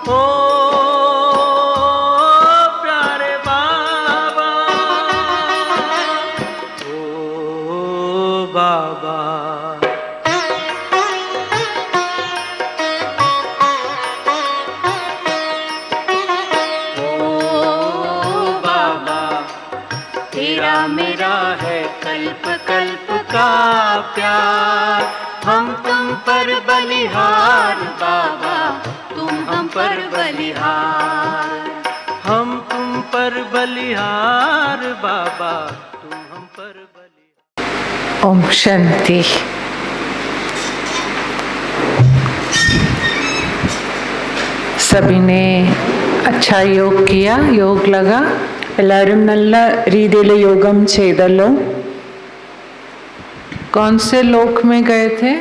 ओ प्यारे बाबा, ओ बाबा। तेरा मेरा है कल्प कल्प का प्यार, हम तुम पर बलिहार बाबा, तुम हम पर बलिहार, हम तुम पर बलिहार बाबा, तुम हम पर बलिहार। ओम शांति। सभी ने अच्छा योग किया, योग लगा? എല്ലാവരും നല്ല രീതിയിൽ യോഗം ചെയ്തല്ലോ? कौन से लोक में गए थे?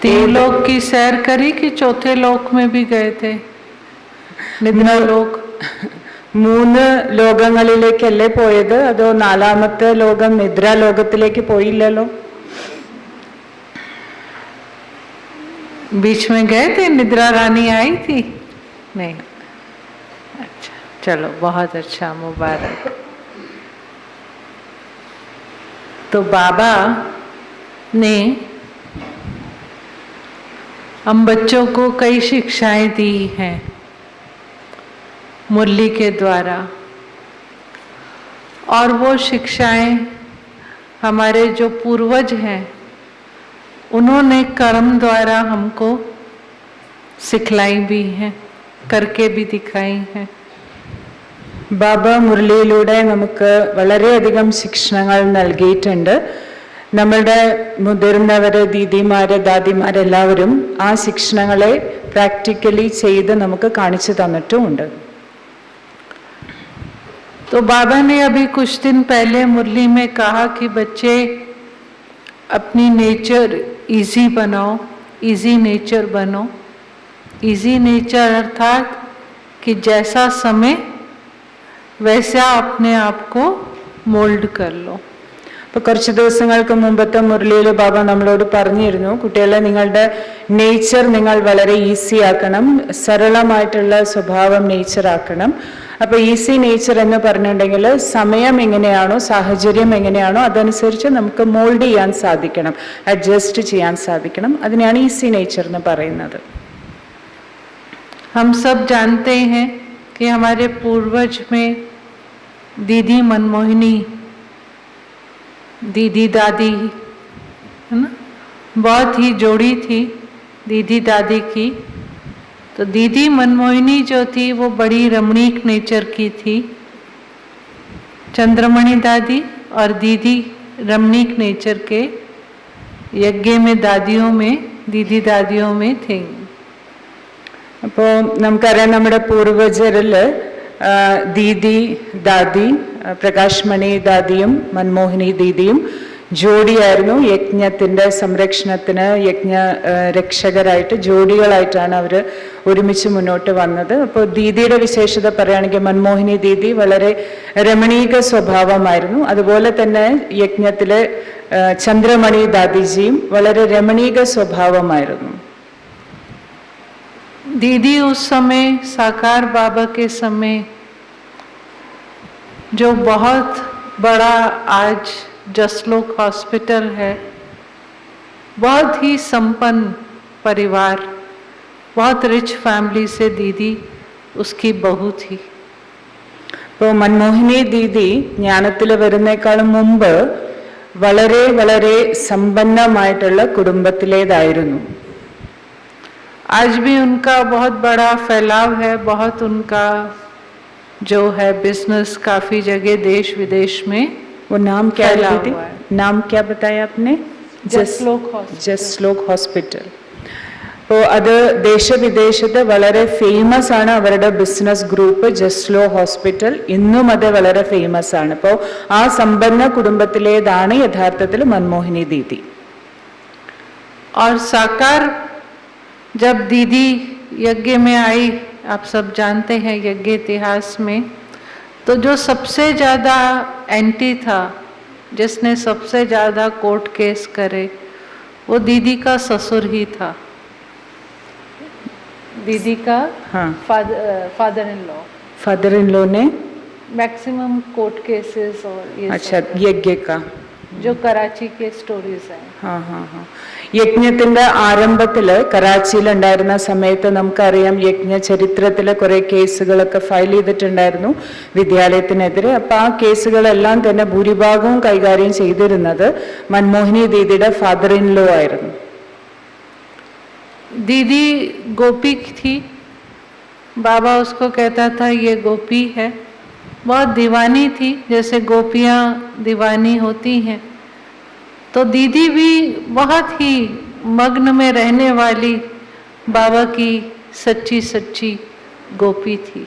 3 लोक की सैर करी कि चौथे लोक में भी गए थे? निद्रा लोक 3 ലോകങ്ങളിലേക്കല്ലേ പോയത്? അതോ 4ാമത്തെ ലോകം നിദ്രാ ലോകത്തിലേക്ക് പോയില്ലല്ലോ? बीच में गए थे? निद्रा रानी आई थी? नहीं। अच्छा, चलो बहुत अच्छा, मुबारक। तो बाबा ने हम बच्चों को कई शिक्षाएं दी हैं मुरली के द्वारा, और वो शिक्षाएं हमारे जो पूर्वज हैं उन्होंने कर्म द्वारा हमको सिखलाई भी हैं, करके भी दिखाई हैं। ബാബ മുരളിയിലൂടെ നമുക്ക് വളരെയധികം ശിക്ഷണങ്ങൾ നൽകിയിട്ടുണ്ട്. നമ്മളുടെ മുതിർന്നവര്, ദീദിമാര്, ദാദിമാരെല്ലാവരും ആ ശിക്ഷണങ്ങളെ പ്രാക്ടിക്കലി ചെയ്ത് നമുക്ക് കാണിച്ചു തന്നിട്ടുമുണ്ട്. तो बाबा ने अभी कुछ दिन पहले मुरली में कहा कि बच्चे अपनी नेचर इजी बनाओ, इजी नेचर बनो। इजी नेचर अर्थात कि जैसा समय वैसा अपने आप को मोल्ड कर लो. അപ്പോൾ കുറച്ച് ദിവസങ്ങൾക്ക് മുമ്പത്തെ മുരളിയിൽ ബാബ നമ്മളോട് പറഞ്ഞിരുന്നു, കുട്ടികളെ നിങ്ങളുടെ നേച്ചർ നിങ്ങൾ വളരെ ഈസി ആക്കണം, സരളമായിട്ടുള്ള സ്വഭാവം നേച്ചർ ആക്കണം. അപ്പോൾ ഈസി നേച്ചർ എന്ന് പറഞ്ഞിട്ടുണ്ടെങ്കിൽ സമയം എങ്ങനെയാണോ, സാഹചര്യം എങ്ങനെയാണോ അതനുസരിച്ച് നമുക്ക് മോൾഡ് ചെയ്യാൻ സാധിക്കണം, അഡ്ജസ്റ്റ് ചെയ്യാൻ സാധിക്കണം. അതിനെയാണ് ഈസി നേച്ചർ എന്ന് പറയുന്നത്. हम सब जानते हैं कि हमारे पूर्वज में दीदी मनमोहिनी, दीदी दादी, है ना, बहुत ही जोड़ी थी दीदी दादी की. तो दीदी मनमोहिनी जो थी वो बड़ी रमणीक नेचर की थी. चंद्रमणि दादी और दीदी रमणीक नेचर के यज्ञ में दादियों में, दीदी दादियों में थे. അപ്പോൾ നമുക്കറിയാം നമ്മുടെ പൂർവജരിൽ ദീദി ദാദി, പ്രകാശ് മണി ദാദിയും മൻമോഹിനി ദീദിയും ജോഡിയായിരുന്നു. യജ്ഞത്തിൻ്റെ സംരക്ഷണത്തിന് യജ്ഞ രക്ഷകരായിട്ട് ജോഡികളായിട്ടാണ് അവർ ഒരുമിച്ച് മുന്നോട്ട് വന്നത്. അപ്പോൾ ദീദിയുടെ വിശേഷത പറയുകയാണെങ്കിൽ മൻമോഹിനി ദീദി വളരെ രമണീക സ്വഭാവമായിരുന്നു. അതുപോലെ തന്നെ യജ്ഞത്തിലെ ചന്ദ്രമണി ദാദിജിയും വളരെ രമണീക സ്വഭാവമായിരുന്നു. दीदी उस समय साकार बाबा के समय जो बहुत बड़ा आज जसलोक हॉस्पिटल है, बहुत ही संपन्न परिवार, बहुत रिच फैमिली से दीदी उसकी बहू थी. ഇപ്പോൾ മൻമോഹിനി ദീദി ജ്ഞാനത്തിൽ വരുന്നേക്കാളും മുമ്പ് വളരെ വളരെ സമ്പന്നമായിട്ടുള്ള കുടുംബത്തിലേതായിരുന്നു. आज भी उनका बहुत बड़ा फैलाव है, बहुत उनका जो है बिजनेस काफ़ी जगह देश विदेश में. वो नाम क्या है? नाम क्या बताया आपने? ജസ്ലോക് ഹോസ്പിറ്റൽ. അപ്പോൾ അത് ദേശവിദേശത്ത് വളരെ ഫേമസ് ആണ്. അവരുടെ ബിസിനസ് ഗ്രൂപ്പ് ജസ്ലോ ഹോസ്പിറ്റൽ ഇന്നും അത് വളരെ ഫേമസ് ആണ്. അപ്പോൾ ആ സമ്പന്ന കുടുംബത്തിലേതാണ് യഥാർത്ഥത്തിൽ മൻമോഹിനി ദീദി. और साकार जब दीदी यज्ञ में आई, आप सब जानते हैं यज्ञ इतिहास में, तो जो सबसे ज़्यादा एंटी था, जिसने सबसे ज़्यादा कोर्ट केस करे, वो दीदी का ससुर ही था. दीदी का हाँ father in law, father in law ने मैक्सिमम कोर्ट केसेस और ये अच्छा सब यज्ञ का जो कराची के സ്റ്റോറീസ് हैं. हाँ हाँ हाँ യജ്ഞത്തിന്റെ ആരംഭത്തിൽ കറാച്ചിയിലുണ്ടായിരുന്ന സമയത്ത് നമുക്കറിയാം യജ്ഞ ചരിത്രത്തിലെ കുറെ കേസുകളൊക്കെ ഫയൽ ചെയ്തിട്ടുണ്ടായിരുന്നു വിദ്യാലയത്തിനെതിരെ. അപ്പം ആ കേസുകളെല്ലാം തന്നെ ഭൂരിഭാഗവും കൈകാര്യം ചെയ്തിരുന്നത് മൻമോഹിനി ദീദിയുടെ ഫാദർ ഇൻ ലോ ആയിരുന്നു. दीदी गोपी थी, बाबा उसको कहता था ये गोपी है. बहुत दीवानी थी, जैसे गोपियाँ दीवानी होती हैं. तो दीदी भी बहुत ही मग्न में रहने वाली बाबा की सच्ची सच्ची गोपी थी.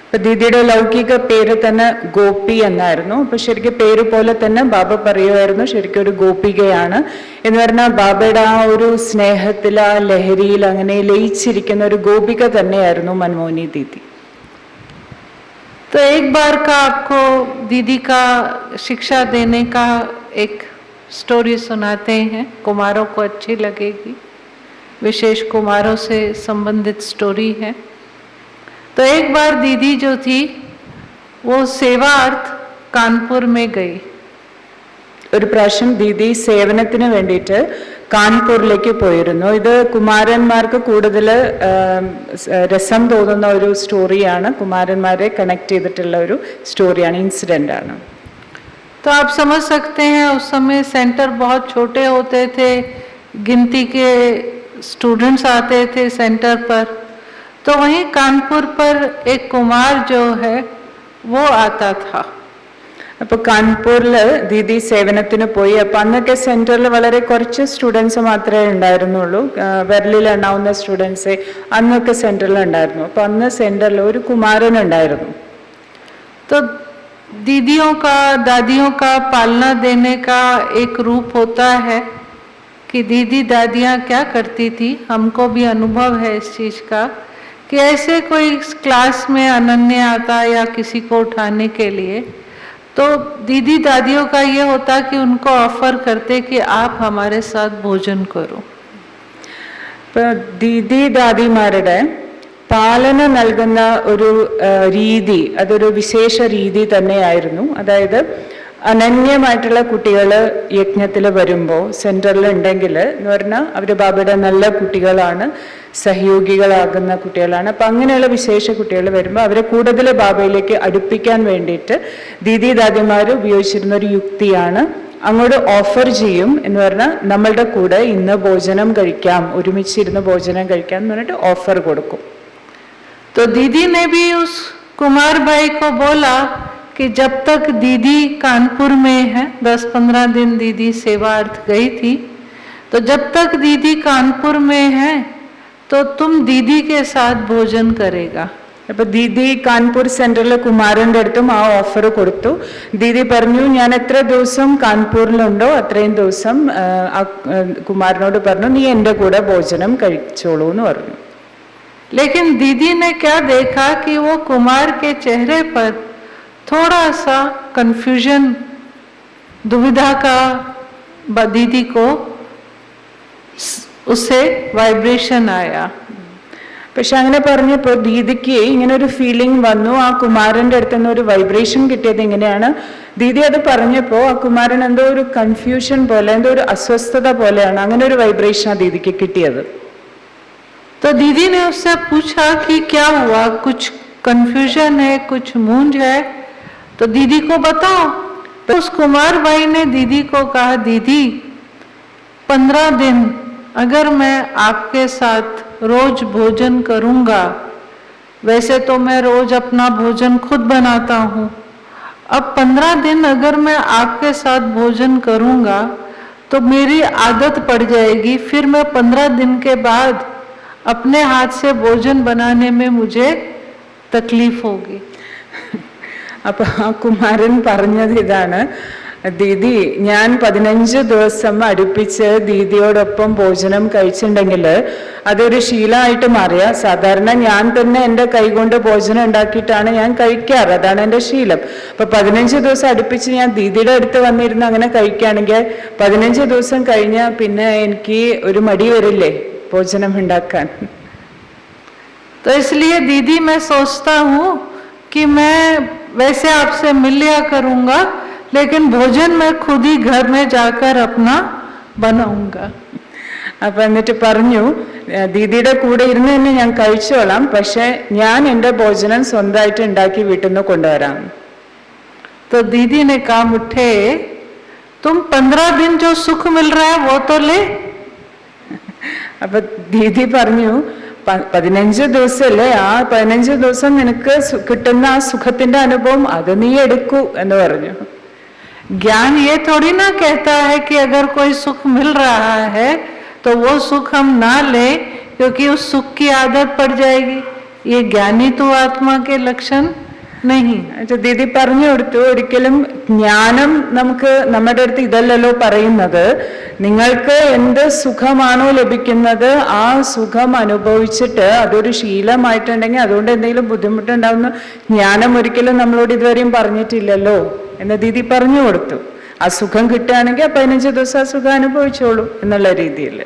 അപ്പം ദീദിയുടെ ലൗകിക പേര് തന്നെ ഗോപി എന്നായിരുന്നു. അപ്പം ശരിക്കും പേര് പോലെ തന്നെ ബാബ പറയുമായിരുന്നു ശരിക്കും ഒരു ഗോപികയാണ് എന്ന് പറഞ്ഞാൽ ബാബയുടെ ആ ഒരു സ്നേഹത്തിൽ ആ ലഹരിയിൽ അങ്ങനെ ലയിച്ചിരിക്കുന്ന ഒരു ഗോപിക തന്നെയായിരുന്നു മൻമോഹിനി ദീദി. तो एक बार का आपको दीदी का शिक्षा देने का एक स्टोरी सुनाते हैं, कुमारों को अच्छी लगेगी, विशेष कुमारों से संबंधित स्टोरी है. तो एक बार दीदी जो थी वो सेवार्थ कानपुर में गई. ഒരു പ്രാവശ്യം ദീദി സേവനത്തിന് വേണ്ടിയിട്ട് കാൺപൂരിലേക്ക് പോയിരുന്നു. ഇത് കുമാരന്മാർക്ക് കൂടുതൽ രസം തോന്നുന്ന ഒരു സ്റ്റോറിയാണ്, കുമാരന്മാരെ കണക്ട് ചെയ്തിട്ടുള്ള ഒരു സ്റ്റോറിയാണ്, ഇൻസിഡൻ്റ് ആണ്. तो आप समझ सकते हैं उस समय सेंटर बहुत छोटे होते थे, गिनती के स्टूडेंट्स आते थे सेंटर पर. तो वहीं कानपुर पर एक कुमार जो है वो आता था. അപ്പോൾ കാൺപൂരിൽ ദീദി സേവനത്തിന് പോയി. അപ്പം അന്നൊക്കെ സെൻറ്ററിൽ വളരെ കുറച്ച് സ്റ്റുഡൻസ് മാത്രമേ ഉണ്ടായിരുന്നുള്ളൂ, വിരലിൽ എണ്ണാവുന്ന സ്റ്റുഡൻസേ അന്നൊക്കെ സെൻറ്ററിൽ ഉണ്ടായിരുന്നു. അപ്പം അന്ന് സെൻറ്ററിൽ ഒരു കുമാരൻ ഉണ്ടായിരുന്നു. तो दीदियों का दादियों का पालना देने का एक रूप होता है कि दीदी दादियाँ क्या करती थी, हमको भी अनुभव है इस चीज़ का, कि ऐसे कोई क्लास में अनन्य आता या किसी को उठाने के लिए, तो दीदी दादियों का ये होता कि उनको ऑफर करते कि आप हमारे साथ भोजन करो. ഇപ്പോൾ ദീദി ദാദിമാരുടെ പാലന നൽകുന്ന ഒരു രീതി അതൊരു വിശേഷ രീതി തന്നെയായിരുന്നു. അതായത് അനന്യമായിട്ടുള്ള കുട്ടികൾ യജ്ഞത്തിൽ വരുമ്പോൾ സെൻറ്ററിൽ ഉണ്ടെങ്കിൽ എന്ന് പറഞ്ഞാൽ അവർ ബാബയുടെ നല്ല കുട്ടികളാണ്, സഹയോഗികളാകുന്ന കുട്ടികളാണ്. അപ്പം അങ്ങനെയുള്ള വിശേഷ കുട്ടികൾ വരുമ്പോൾ അവരെ കൂടുതൽ ബാബയിലേക്ക് അടുപ്പിക്കാൻ വേണ്ടിയിട്ട് ദീദി ദാദിമാർ ഉപയോഗിച്ചിരുന്ന ഒരു യുക്തിയാണ് അങ്ങോട്ട് ഓഫർ ചെയ്യും എന്ന് പറഞ്ഞാൽ നമ്മളുടെ കൂടെ ഇന്ന് ഭോജനം കഴിക്കാം, ഒരുമിച്ചിരുന്ന് ഭോജനം കഴിക്കാം എന്ന് പറഞ്ഞിട്ട് ഓഫർ കൊടുക്കും. तो दीदी ने भी उस कुमार भाई को बोला कि जब तक दीदी कानपुर में है, 10-15 दिन दीदी सेवार्थ गई थी, तो जब तक दीदी कानपुर में है तो तुम दीदी के साथ भोजन करेगा. അപ്പോൾ ദീദി കാൺപൂർ സെൻറ്ററിൽ കുമാരൻ്റെ അടുത്തും ആ ഓഫർ കൊടുത്തു. ദീദി പറഞ്ഞു ഞാൻ എത്ര ദിവസം കാൺപൂരിലുണ്ടോ അത്രയും ദിവസം ആ കുമാരനോട് പറഞ്ഞു നീ എൻ്റെ കൂടെ ഭോജനം കഴിച്ചോളൂ എന്ന് പറഞ്ഞു. लेकिन दीदी ने क्या देखा कि वो कुमार के चेहरे पर थोड़ा सा कंफ्यूजन, दुविधा का दीदी को उससे वाइब्रेशन आया. പക്ഷെ അങ്ങനെ പറഞ്ഞപ്പോൾ ദീദിക്ക് ഇങ്ങനെ ഒരു ഫീലിംഗ് വന്നു. ആ കുമാരൻ്റെ അടുത്ത് നിന്ന് ഒരു വൈബ്രേഷൻ കിട്ടിയത് ഇങ്ങനെയാണ്. ദീദി അത് പറഞ്ഞപ്പോൾ ആ കുമാരൻ എന്തോ ഒരു കൺഫ്യൂഷൻ പോലെ, എന്തോ ഒരു അസ്വസ്ഥത പോലെയാണ്, അങ്ങനെ ഒരു വൈബ്രേഷനാണ് ദീദിക്ക് കിട്ടിയത്. तो दीदी ने उससे पूछा कि क्या हुआ, कुछ कंफ्यूजन है, कुछ मूंझ है, तो दीदी को बताओ. तो उस कुमार भाई ने दीदी को कहा दीदी 15 दिन अगर मैं आपके साथ रोज भोजन करूँगा, वैसे तो मैं रोज अपना भोजन खुद बनाता हूँ, अब 15 दिन अगर मैं आपके साथ भोजन करूँगा तो मेरी आदत पड़ जाएगी, फिर मैं 15 दिन के बाद अपने हाथ से भोजन बनाने में मुझे तकलीफ होगी. അപ്പൊ ആ കുമാരൻ പറഞ്ഞത് ഇതാണ്, ദീദി ഞാൻ 15 ദിവസം അടുപ്പിച്ച് ദീദിയോടൊപ്പം ഭോജനം കഴിച്ചിട്ടുണ്ടെങ്കിൽ അതൊരു ശീലമായിട്ട് മാറിയ. സാധാരണ ഞാൻ തന്നെ എൻ്റെ കൈകൊണ്ട് ഭോജനം ഉണ്ടാക്കിയിട്ടാണ് ഞാൻ കഴിക്കാറ്, അതാണ് എൻ്റെ ശീലം. അപ്പൊ 15 ദിവസം അടുപ്പിച്ച് ഞാൻ ദീദിയുടെ അടുത്ത് വന്നിരുന്ന് അങ്ങനെ കഴിക്കുകയാണെങ്കിൽ 15 ദിവസം കഴിഞ്ഞാൽ പിന്നെ എനിക്ക് ഒരു മടി വരില്ലേ ഭോജനം ഉണ്ടാക്കാൻ. तो इसलिए दीदी मैं सोचता हूँ कि मैं वैसे आपसे मिल लिया करूँगा, लेकिन भोजन मैं खुद ही घर में जाकर अपना बनाऊंगा. അപ്പൊ എന്നിട്ട് പറഞ്ഞു, ദീദിയുടെ കൂടെ ഇരുന്ന് തന്നെ ഞാൻ കഴിച്ചോളാം, പക്ഷെ ഞാൻ എൻ്റെ ഭോജനം സ്വന്തമായിട്ട് ഉണ്ടാക്കി വീട്ടിൽ നിന്ന് കൊണ്ടുവരാം. तो दीदी ने कहा मुठे तुम 15 दिन जो सुख मिल रहा है वो तो ले. അപ്പൊ ദീദി പറഞ്ഞു, 15 ദിവസമല്ലേ, ആ 15 ദിവസം നിനക്ക് കിട്ടുന്ന ആ സുഖത്തിന്റെ അനുഭവം അത് നീ എടുക്കൂ എന്ന് പറഞ്ഞു. ज्ञान ये थोड़ी ना कहता है कि अगर कोई सुख मिल रहा है तो वो सुख हम ना ले, क्योंकि उस सुख की आदत पड़ जाएगी. ये ज्ञानी तो आत्मा के लक्षण नहीं. ദീദി പറഞ്ഞു കൊടുത്തു, ഒരിക്കലും ജ്ഞാനം നമുക്ക് നമ്മുടെ അടുത്ത് ഇതല്ലല്ലോ പറയുന്നത്. നിങ്ങൾക്ക് എന്ത് സുഖമാണോ ലഭിക്കുന്നത് ആ സുഖം അനുഭവിച്ചിട്ട് അതൊരു ശീലമായിട്ടുണ്ടെങ്കിൽ അതുകൊണ്ട് എന്തെങ്കിലും ബുദ്ധിമുട്ടുണ്ടാവുന്ന ജ്ഞാനം ഒരിക്കലും നമ്മളോട് ഇതുവരെയും പറഞ്ഞിട്ടില്ലല്ലോ എന്ന് ദീദി പറഞ്ഞു കൊടുത്തു. ആ സുഖം കിട്ടുകയാണെങ്കിൽ 15 ദിവസം ആ സുഖം അനുഭവിച്ചോളൂ എന്നുള്ള രീതിയിൽ.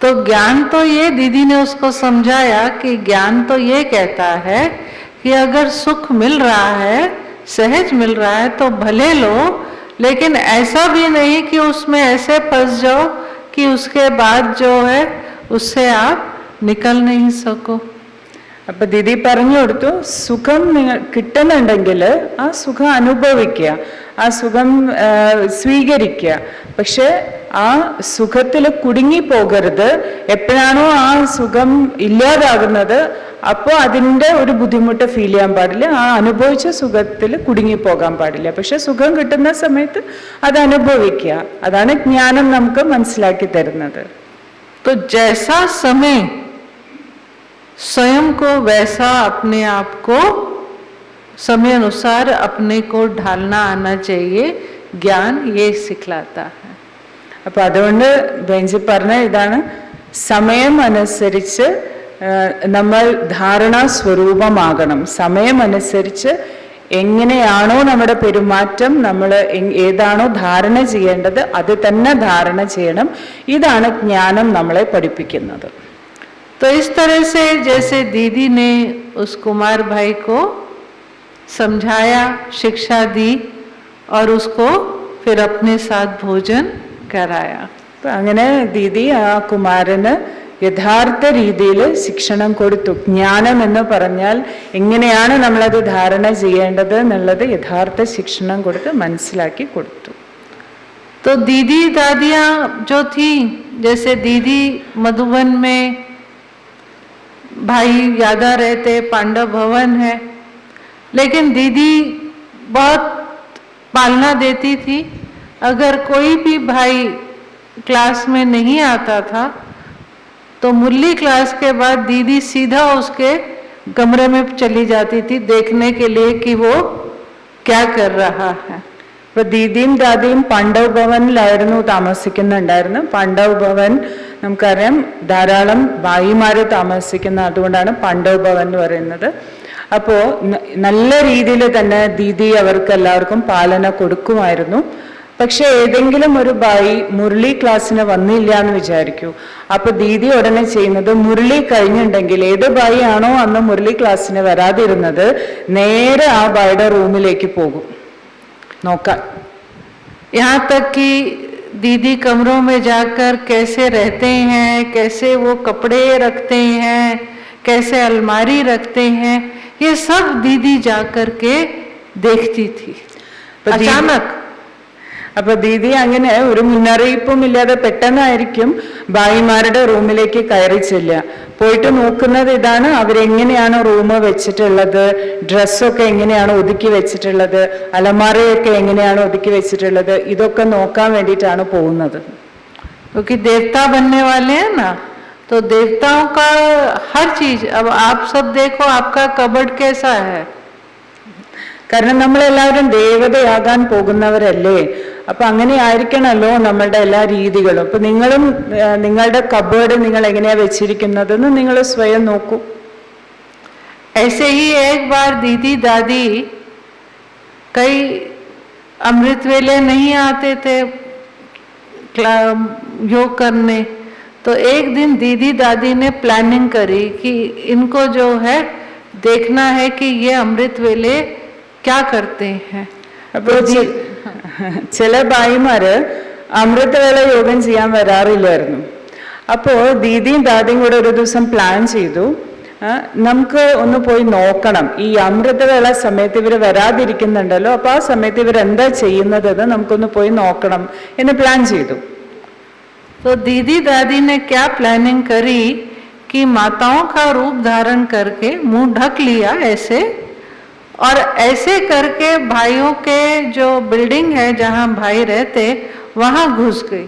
तो ज्ञान तो ये दीदी ने उसको समझाया कि ज्ञान तो ये कहता है कि अगर सुख मिल रहा है, सहज मिल रहा है तो भले लो, लेकिन ऐसा भी नहीं कि उसमें ऐसे फंस जाओ कि उसके बाद जो है उससे आप निकल नहीं सको. അപ്പൊ ദീദി പറഞ്ഞു കൊടുത്തു, സുഖം നിങ്ങൾ കിട്ടുന്നുണ്ടെങ്കിൽ ആ സുഖം അനുഭവിക്കുക, ആ സുഖം സ്വീകരിക്കുക, പക്ഷെ ആ സുഖത്തിൽ കുടുങ്ങി പോകരുത്. എപ്പോഴാണോ ആ സുഖം ഇല്ലാതാകുന്നത് അപ്പോൾ അതിൻ്റെ ഒരു ബുദ്ധിമുട്ട് ഫീൽ ചെയ്യാൻ പാടില്ല, ആ അനുഭവിച്ച സുഖത്തിൽ കുടുങ്ങി പോകാൻ പാടില്ല. പക്ഷെ സുഖം കിട്ടുന്ന സമയത്ത് അത് അനുഭവിക്കുക, അതാണ് ജ്ഞാനം നമുക്ക് മനസ്സിലാക്കി തരുന്നത്. तो जैसा समय स्वयं को वैसा अपने आप को समय अनुसार अपने को ढालना आना चाहिए, ज्ञान ये सिखलाता है. അപ്പൊ അതുകൊണ്ട് ബെഞ്ചി പറഞ്ഞ ഇതാണ്, സമയം അനുസരിച്ച് നമ്മൾ ധാരണാ സ്വരൂപമാകണം. സമയം അനുസരിച്ച് എങ്ങനെയാണോ നമ്മുടെ പെരുമാറ്റം, നമ്മൾ ഏതാണോ ധാരണ ചെയ്യേണ്ടത് അത് തന്നെ ധാരണ ചെയ്യണം. ഇതാണ് ജ്ഞാനം നമ്മളെ പഠിപ്പിക്കുന്നത്. तो इस तरह से जैसे दीदी ने उस कुमार भाई को समझाया, शिक्षा दी और उसको फिर अपने साथ भोजन कराया. അങ്ങനെ ദീദി ആ കുമാരന് യഥാർത്ഥ രീതിയിൽ ശിക്ഷണം കൊടുത്തു. ജ്ഞാനം എന്ന് പറഞ്ഞാൽ എങ്ങനെയാണ് നമ്മളത് ധാരണ ചെയ്യേണ്ടത് എന്നുള്ളത് യഥാർത്ഥ ശിക്ഷണം കൊടുത്ത് മനസ്സിലാക്കി കൊടുത്തു. तो दीदी दादियाँ जो थी, जैसे दीदी मधुबन में भाई यादा रहते, पांडव भवन है, लेकिन दीदी बहुत पालना देती थी. अगर कोई भी भाई क्लास में नहीं आता था तो मुरली क्लास के बाद दीदी सीधा उसके कमरे में चली जाती थी देखने के लिए कि वो क्या कर रहा है. അപ്പൊ ദീദിയും ദാദിയും പാണ്ഡവ് ഭവനിലായിരുന്നു താമസിക്കുന്നുണ്ടായിരുന്നു. പാണ്ഡവ് ഭവൻ നമുക്കറിയാം ധാരാളം ഭായിമാര് താമസിക്കുന്ന, അതുകൊണ്ടാണ് പാണ്ഡവ് ഭവൻ എന്ന് പറയുന്നത്. അപ്പോ നല്ല രീതിയിൽ തന്നെ ദീദി അവർക്ക് എല്ലാവർക്കും പാലന കൊടുക്കുമായിരുന്നു. പക്ഷെ ഏതെങ്കിലും ഒരു ഭായി മുരളി ക്ലാസ്സിന് വന്നില്ല എന്ന് വിചാരിക്കൂ, അപ്പൊ ദീദി ഉടനെ ചെയ്യുന്നത് മുരളി കഴിഞ്ഞിട്ടുണ്ടെങ്കിൽ ഏത് ഭായി ആണോ അന്ന് മുരളി ക്ലാസ്സിന് വരാതിരുന്നത് നേരെ ആ ഭായിയുടെ റൂമിലേക്ക് പോകും നോക്കാൻ. यहाँ तक कि दीदी कमरों में जाकर कैसे रहते हैं, कैसे वो कपड़े रखते हैं, कैसे अलमारी रखते हैं, ये सब दीदी जाकर के देखती थी. अचानक അപ്പൊ ദീദി അങ്ങനെ ഒരു മുന്നറിയിപ്പും ഇല്ലാതെ പെട്ടെന്നായിരിക്കും ഭായിമാരുടെ റൂമിലേക്ക് കയറി ചെല്ലുക. പോയിട്ട് നോക്കുന്നത് ഇതാണ്, അവരെങ്ങനെയാണ് റൂം വെച്ചിട്ടുള്ളത്, ഡ്രസ്സൊക്കെ എങ്ങനെയാണ് ഒതുക്കി വെച്ചിട്ടുള്ളത്, അലമാരയൊക്കെ എങ്ങനെയാണ് ഒതുക്കി വെച്ചിട്ടുള്ളത്, ഇതൊക്കെ നോക്കാൻ വേണ്ടിയിട്ടാണ് പോകുന്നത്. क्योंकि देवता बनने वाले हैं ना, तो देवताओं का हर चीज, अब आप सब देखो आपका कबर्ड कैसा है. കാരണം നമ്മളെല്ലാവരും ദേവതയാകാൻ പോകുന്നവരല്ലേ, അപ്പൊ അങ്ങനെ ആയിരിക്കണമല്ലോ നമ്മളുടെ എല്ലാ രീതികളും. അപ്പൊ നിങ്ങളും നിങ്ങളുടെ കബേർഡ് നിങ്ങൾ എങ്ങനെയാ വെച്ചിരിക്കുന്നതെന്ന് നിങ്ങൾ സ്വയം നോക്കൂ. ऐसे ही एक बार दीदी दादी कई अमृत वेले नहीं आते थे योग करने, तो एक दिन दीदी दादी ने प्लानिंग करी कि इनको जो है देखना है कि ये अमृत वेले क्या करते हैं. അപ്പോൾ ചില ഭായിമാര് അമൃതവേള യോഗം ചെയ്യാൻ വരാറില്ലായിരുന്നു. അപ്പോൾ ദീദിയും ദാദിയും കൂടെ ഒരു ദിവസം പ്ലാൻ ചെയ്തു, നമുക്ക് ഒന്ന് പോയി നോക്കണം, ഈ അമൃതവേള സമയത്ത് ഇവർ വരാതിരിക്കുന്നുണ്ടല്ലോ, അപ്പൊ ആ സമയത്ത് ഇവർ എന്താ ചെയ്യുന്നത് നമുക്കൊന്ന് പോയി നോക്കണം എന്ന് പ്ലാൻ ചെയ്തു. तो दीदी दादी ने क्या प्लानिंग करी कि माताओं का रूप धारण करके मुंह ढक लिया ऐसे, और ऐसे करके भाइयों के जो बिल्डिंग है जहाँ भाई रहते वहां घुस गई.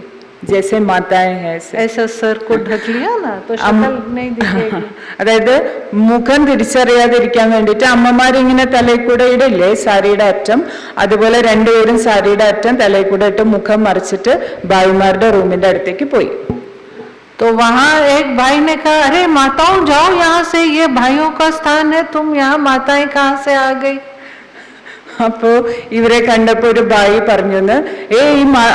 ജैसे മാതാएं हैं ऐसा सर को ढक लिया ना तो शक्ल नहीं दिखेगी. അതായത് മുഖം തിരിച്ചറിയാതിരിക്കാൻ വേണ്ടിയിട്ട് അമ്മമാരിങ്ങനെ തലയിൽ കൂടെ ഇടില്ലേ സാരിയുടെ അറ്റം, അതുപോലെ രണ്ടുപേരും സാരിയുടെ അറ്റം തലയിൽ കൂടെ ഇട്ട് മുഖം മറിച്ചിട്ട് ഭായിമാരുടെ റൂമിന്റെ അടുത്തേക്ക് പോയി. तो वहां एक भाई ने कहा, अरे माताओं जाओ यहाँ से, ये भाइयों का स्थान है, तुम यहाँ माताएं कहाँ से आ गई. അപ്പോ ഇവരെ കണ്ടപ്പോ ഒരു ഭായി പറഞ്ഞു, ഈ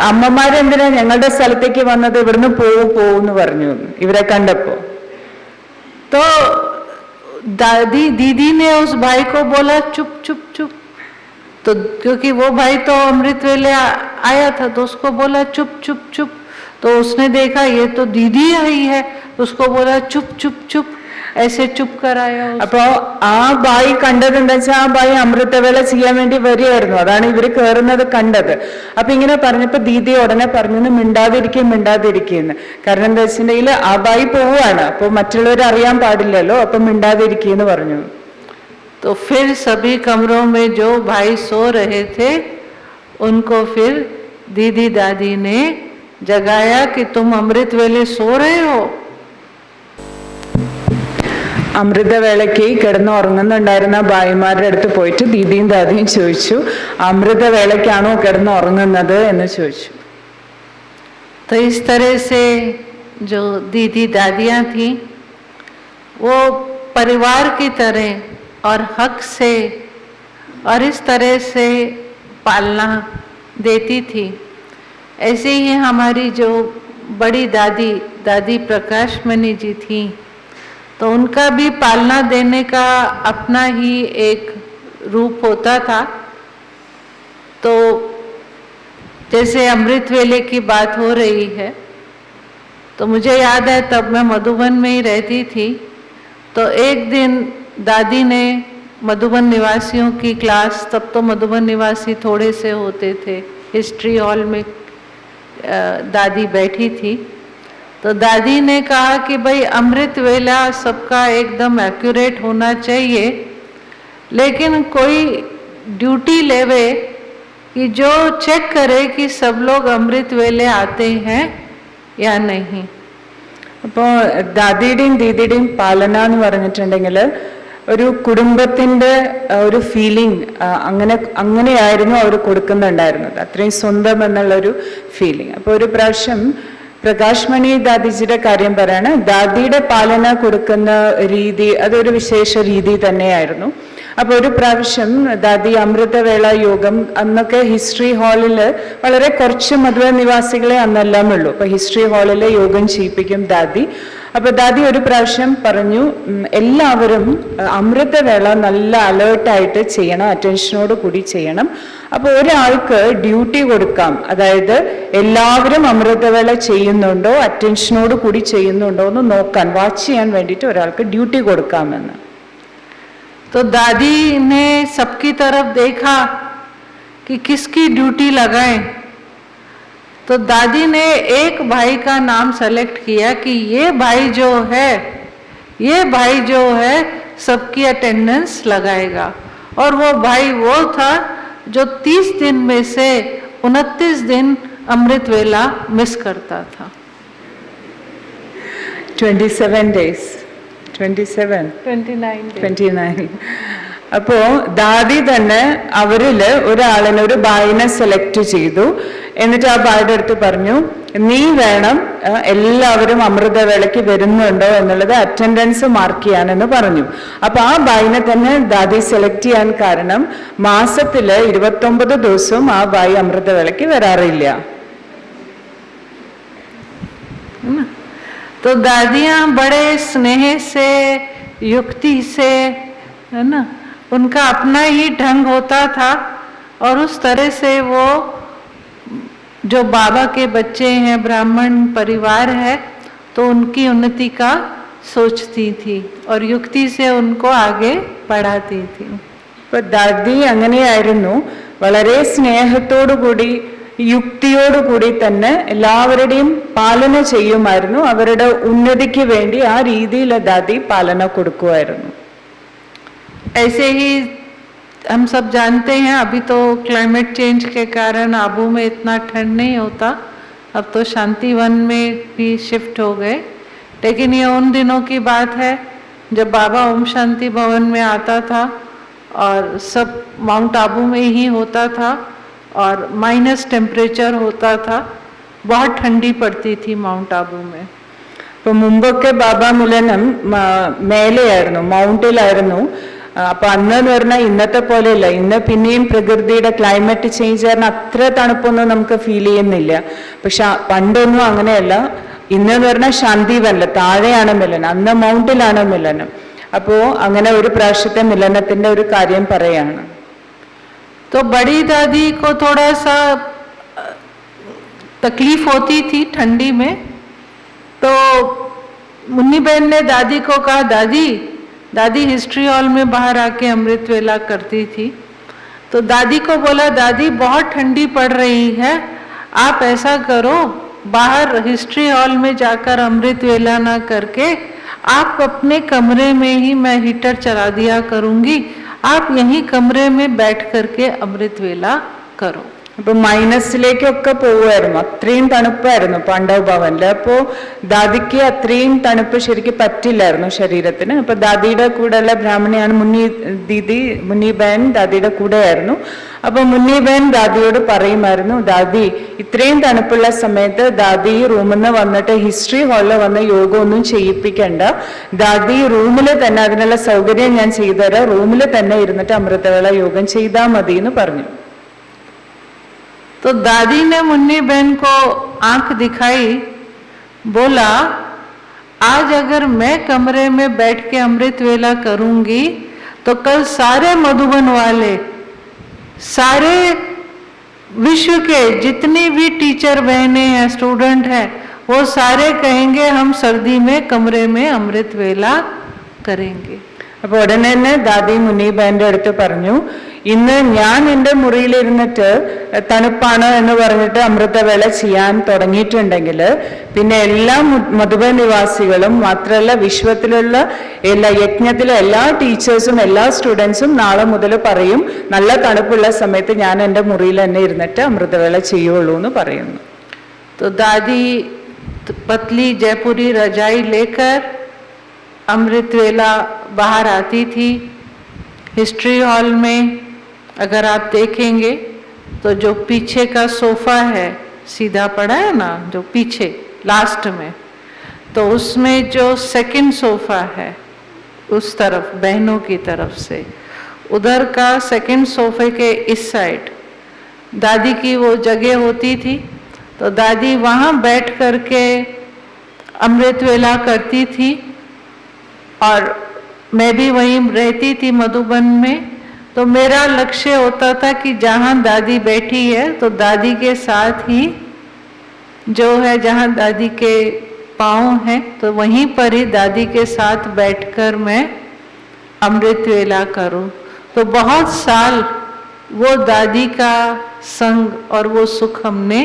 അമ്മമാരെന്തിനാ ഞങ്ങളുടെ സ്ഥലത്തേക്ക് വന്നത്, ഇവിടുന്ന് പോവെന്ന് പറഞ്ഞു ഇവരെ കണ്ടപ്പോ. तो दीदी ने उस भाई को बोला चुप चुप चुप, तो क्योंकि वो भाई तो अमृत वेले आया था तो उसको बोला चुप चुप चुप. तो उसने देखा ये तो दीदी आई है, तो उसको बोला चुप चुप चुप, ऐसे चुप कराया. അപ്പോ ആ ഭായി കണ്ടത് എന്താ വെച്ചാൽ ആ ഭായി അമൃതവേള ചെയ്യാൻ വേണ്ടി വരികയായിരുന്നു, അതാണ് ഇവര് കേറുന്നത് കണ്ടത്. അപ്പൊ ഇങ്ങനെ പറഞ്ഞപ്പോ ദീദി ഉടനെ പറഞ്ഞു മിണ്ടാതിരിക്കുന്നു. കാരണം എന്താ വെച്ചിട്ടുണ്ടെങ്കിൽ ആ ഭായി പോവാണ്, അപ്പൊ മറ്റുള്ളവർ അറിയാൻ പാടില്ലല്ലോ, അപ്പൊ മിണ്ടാതിരിക്കുന്നു പറഞ്ഞു. तो फिर सभी कमरों में जो भाई सो रहे थे उनको फिर दीदी दादी ने जगाया कि तुम अमृत वेले सो रहे हो. അമൃതവേളയ്ക്ക് കിടന്ന് ഉറങ്ങുന്നുണ്ടായിരുന്ന ഭായിമാരുടെ അടുത്ത് പോയിട്ട് ദീദിയും ദാദിയും ചോദിച്ചു, അമൃതവേളയ്ക്കാണോ കിടന്ന് ഉറങ്ങുന്നത് എന്ന് ചോദിച്ചു. तो इस तरह से जो दीदी दादियाँ थी वो परिवार की तरह और हक से और इस तरह से पालना देती थी. ऐसे ही हमारी जो बड़ी दादी प्रकाशमणि जी थी, तो उनका भी पालना देने का अपना ही एक रूप होता था. तो जैसे अमृत वेले की बात हो रही है, तो मुझे याद है तब मैं मधुबन में ही रहती थी. तो एक दिन दादी ने मधुबन निवासियों की क्लास, तब तो मधुबन निवासी थोड़े से होते थे, हिस्ट्री हॉल में दादी बैठी थी. तो दादी ने कहा कि भाई अमृत वेला सबका एकदम एक्यूरेट होना चाहिए, लेकिन कोई ड्यूटी लेवे कि जो चेक करे कि सब लोग अमृत वेले आते हैं या नहीं. അപ്പോൾ ദാദിയുടെയും ദീദിയുടെയും പാലന എന്ന് പറഞ്ഞിട്ടുണ്ടെങ്കിൽ ഒരു കുടുംബത്തിന്റെ ഒരു ഫീലിംഗ് അങ്ങനെയായിരുന്നു അവർ കൊടുക്കുന്നുണ്ടായിരുന്നത്, അത്രയും സ്വന്തം എന്നുള്ളൊരു ഫീലിംഗ്. അപ്പോൾ ഒരു പ്രാവശ്യം പ്രകാശ്മണി ദാദിജിയുടെ കാര്യം പറയാണ്, ദാദിയുടെ പാലന കൊടുക്കുന്ന രീതി അതൊരു വിശേഷ രീതി തന്നെയായിരുന്നു. അപ്പൊ ഒരു പ്രാവശ്യം ദാദി അമൃതവേള യോഗം, അന്നൊക്കെ ഹിസ്റ്ററി ഹാളിൽ വളരെ കുറച്ച് മധുര നിവാസികളെ അന്നെല്ലാം ഉള്ളൂ, അപ്പൊ ഹിസ്റ്ററി ഹാളിൽ യോഗം ചെയ്യിപ്പിക്കും ദാദി. അപ്പൊ ദാദി ഒരു പ്രാവശ്യം പറഞ്ഞു, എല്ലാവരും അമൃതവേള നല്ല അലേർട്ടായിട്ട് ചെയ്യണം, അറ്റൻഷനോട് കൂടി ചെയ്യണം. അപ്പൊ ഒരാൾക്ക് ഡ്യൂട്ടി കൊടുക്കാം, അതായത് എല്ലാവരും അമൃതവേള ചെയ്യുന്നുണ്ടോ അറ്റൻഷനോട് കൂടി ചെയ്യുന്നുണ്ടോ എന്ന് നോക്കാൻ, വാച്ച് ചെയ്യാൻ വേണ്ടിയിട്ട് ഒരാൾക്ക് ഡ്യൂട്ടി കൊടുക്കാമെന്ന്. तो दादी ने सबकी तरफ देखा कि किसकी ड्यूटी लगाएं. तो दादी ने एक भाई का नाम सेलेक्ट किया कि ये भाई जो है सबकी अटेंडेंस लगाएगा. और वो भाई वो था जो 30 दिन में से 29 दिन अमृत वेला मिस करता था. 27 days 29. അപ്പോ ദാദി തന്നെ അവരില് ഒരാളിനെ, ഒരു ഭായിനെ സെലക്ട് ചെയ്തു. എന്നിട്ട് ആ ഭായിയുടെ അടുത്ത് പറഞ്ഞു, നീ വേണം എല്ലാവരും അമൃതവേളയ്ക്ക് വരുന്നുണ്ടോ എന്നുള്ളത് അറ്റൻഡൻസ് മാർക്ക് ചെയ്യാനെന്ന് പറഞ്ഞു. അപ്പൊ ആ ഭായിനെ തന്നെ ദാദി സെലക്ട് ചെയ്യാൻ കാരണം മാസത്തില് 29 ദിവസവും ആ ഭായി അമൃതവേളയ്ക്ക് വരാറില്ല. तो दादियाँ बड़े स्नेह से, युक्ति से, है ना, उनका अपना ही ढंग होता था और उस तरह से वो जो बाबा के बच्चे हैं, ब्राह्मण परिवार है, तो उनकी उन्नति का सोचती थी और युक्ति से उनको आगे बढ़ाती थी. ഇപ്പൊ ദാദി അങ്ങനെയായിരുന്നു, വളരെ സ്നേഹത്തോടുകൂടി യുക്തിയോടുകൂടി തന്നെ എല്ലാവരുടെയും പാലന ചെയ്യുമായിരുന്നു. അവരുടെ ഉന്നതിക്ക് വേണ്ടി ആ രീതിയിൽ ദാദി പാലന കൊടുക്കുമായിരുന്നു. ऐसे ही हम सब जानते हैं, अभी तो क्लाइमेट चेंज के कारण आबू में इतना ठंड नहीं होता, अब तो शांतिवन में भी शिफ्ट हो गए, लेकिन ये उन दिनों की बात है जब बाबा ओम शांति भवन में आता था और सब माउंट आबू में ही होता था और माइनस टेम्परेचर होता था, बहुत ठंडी पड़ती थी माउंट आबू में. ഇപ്പൊ മുമ്പൊക്കെ ബാബ മിലനം മേലെയായിരുന്നു, മൗണ്ടിലായിരുന്നു. അപ്പൊ അന്ന് എന്ന് പറഞ്ഞാൽ ഇന്നത്തെ പോലെയല്ല. ഇന്ന് പിന്നെയും പ്രകൃതിയുടെ ക്ലൈമറ്റ് ചേഞ്ച് കാരണം അത്ര തണുപ്പൊന്നും നമുക്ക് ഫീൽ ചെയ്യുന്നില്ല. പക്ഷെ പണ്ടൊന്നും അങ്ങനെയല്ല. ഇന്നെന്ന് പറഞ്ഞാൽ ശാന്തിവനില് താഴെയാണ് മിലനം, അന്ന് മൗണ്ടിലാണ് മിലനം. അപ്പോ അങ്ങനെ ഒരു പ്രാവശ്യത്തെ മിലനത്തിന്റെ ഒരു കാര്യം പറയാണ്. तो बड़ी दादी को थोड़ा सा तकलीफ होती थी ठंडी में, तो मुन्नी बहन ने दादी को कहा, दादी हिस्ट्री हॉल में बाहर आके अमृत वेला करती थी. तो दादी को बोला, दादी बहुत ठंडी पड़ रही है, आप ऐसा करो, बाहर हिस्ट्री हॉल में जाकर अमृत वेला ना करके आप अपने कमरे में ही, मैं हीटर चला दिया करूंगी, आप यहीं कमरे में बैठ करके अमृत वेला करो. അപ്പൊ മൈനസിലേക്കൊക്കെ പോവുമായിരുന്നു, അത്രയും തണുപ്പായിരുന്നു പാണ്ഡവ് ഭവനില്. അപ്പോ ദാദിക്ക് അത്രയും തണുപ്പ് ശരിക്കും പറ്റില്ലായിരുന്നു ശരീരത്തിന്. അപ്പൊ ദാദിയുടെ കൂടെയുള്ള ബ്രാഹ്മണിയാണ് മുന്നി ബഹൻ ദാദിയുടെ കൂടെയായിരുന്നു. അപ്പൊ മുന്നി ബഹൻ ദാദിയോട് പറയുമായിരുന്നു, ദാദി ഇത്രയും തണുപ്പുള്ള സമയത്ത് ദാദി റൂമിൽ നിന്ന് വന്നിട്ട് ഹിസ്റ്ററി ഹാളിൽ വന്ന് യോഗ ഒന്നും ചെയ്യിപ്പിക്കണ്ട, ദാദി റൂമിൽ തന്നെ അതിനുള്ള സൗകര്യം ഞാൻ ചെയ്തുതരാം, റൂമിൽ തന്നെ ഇരുന്നിട്ട് അമൃതവേള യോഗം ചെയ്താൽ മതി എന്ന് പറഞ്ഞു. तो दादी ने मुन्नी बहन को आंख दिखाई, बोला, आज अगर मैं कमरे में बैठ के अमृत वेला करूंगी तो कल सारे मधुबन वाले, सारे विश्व के जितनी भी टीचर बहनें हैं, स्टूडेंट हैं, वो सारे कहेंगे हम सर्दी में कमरे में अमृत वेला करेंगे. അപ്പൊ ഉടനെ തന്നെ ദാദി മുന്നി ബഹന്റെ അടുത്ത് പറഞ്ഞു, ഇന്ന് ഞാൻ എൻ്റെ മുറിയിലിരുന്നിട്ട് തണുപ്പാണ് എന്ന് പറഞ്ഞിട്ട് അമൃതവേള ചെയ്യാൻ തുടങ്ങിയിട്ടുണ്ടെങ്കിൽ പിന്നെ എല്ലാ മധുബൻ നിവാസികളും മാത്രമല്ല വിശ്വത്തിലുള്ള എല്ലാ യജ്ഞത്തിലെ എല്ലാ ടീച്ചേഴ്സും എല്ലാ സ്റ്റുഡൻസും നാളെ മുതൽ പറയും, നല്ല തണുപ്പുള്ള സമയത്ത് ഞാൻ എൻ്റെ മുറിയിൽ തന്നെ ഇരുന്നിട്ട് അമൃതവേള ചെയ്യുള്ളൂ എന്ന് പറയുന്നു. तो दादी पतली जयपुरी रजाई लेकर अमृत वेला बाहर आती थी. हिस्ट्री हॉल में अगर आप देखेंगे तो जो पीछे का सोफा है सीधा पड़ा है ना, जो पीछे लास्ट में, तो उसमें जो सेकंड सोफा है उस तरफ बहनों की तरफ से, उधर का सेकंड सोफे के इस साइड दादी की वो जगह होती थी. तो दादी वहाँ बैठ करके अमृत वेला करती थी और मैं भी वहीं रहती थी मधुबन में. तो मेरा लक्ष्य होता था कि जहाँ दादी बैठी है तो दादी के साथ ही जो है, जहाँ दादी के पाँव हैं तो वहीं पर ही दादी के साथ बैठकर मैं अमृत वेला करूं. तो बहुत साल वो दादी का संग और वो सुख हमने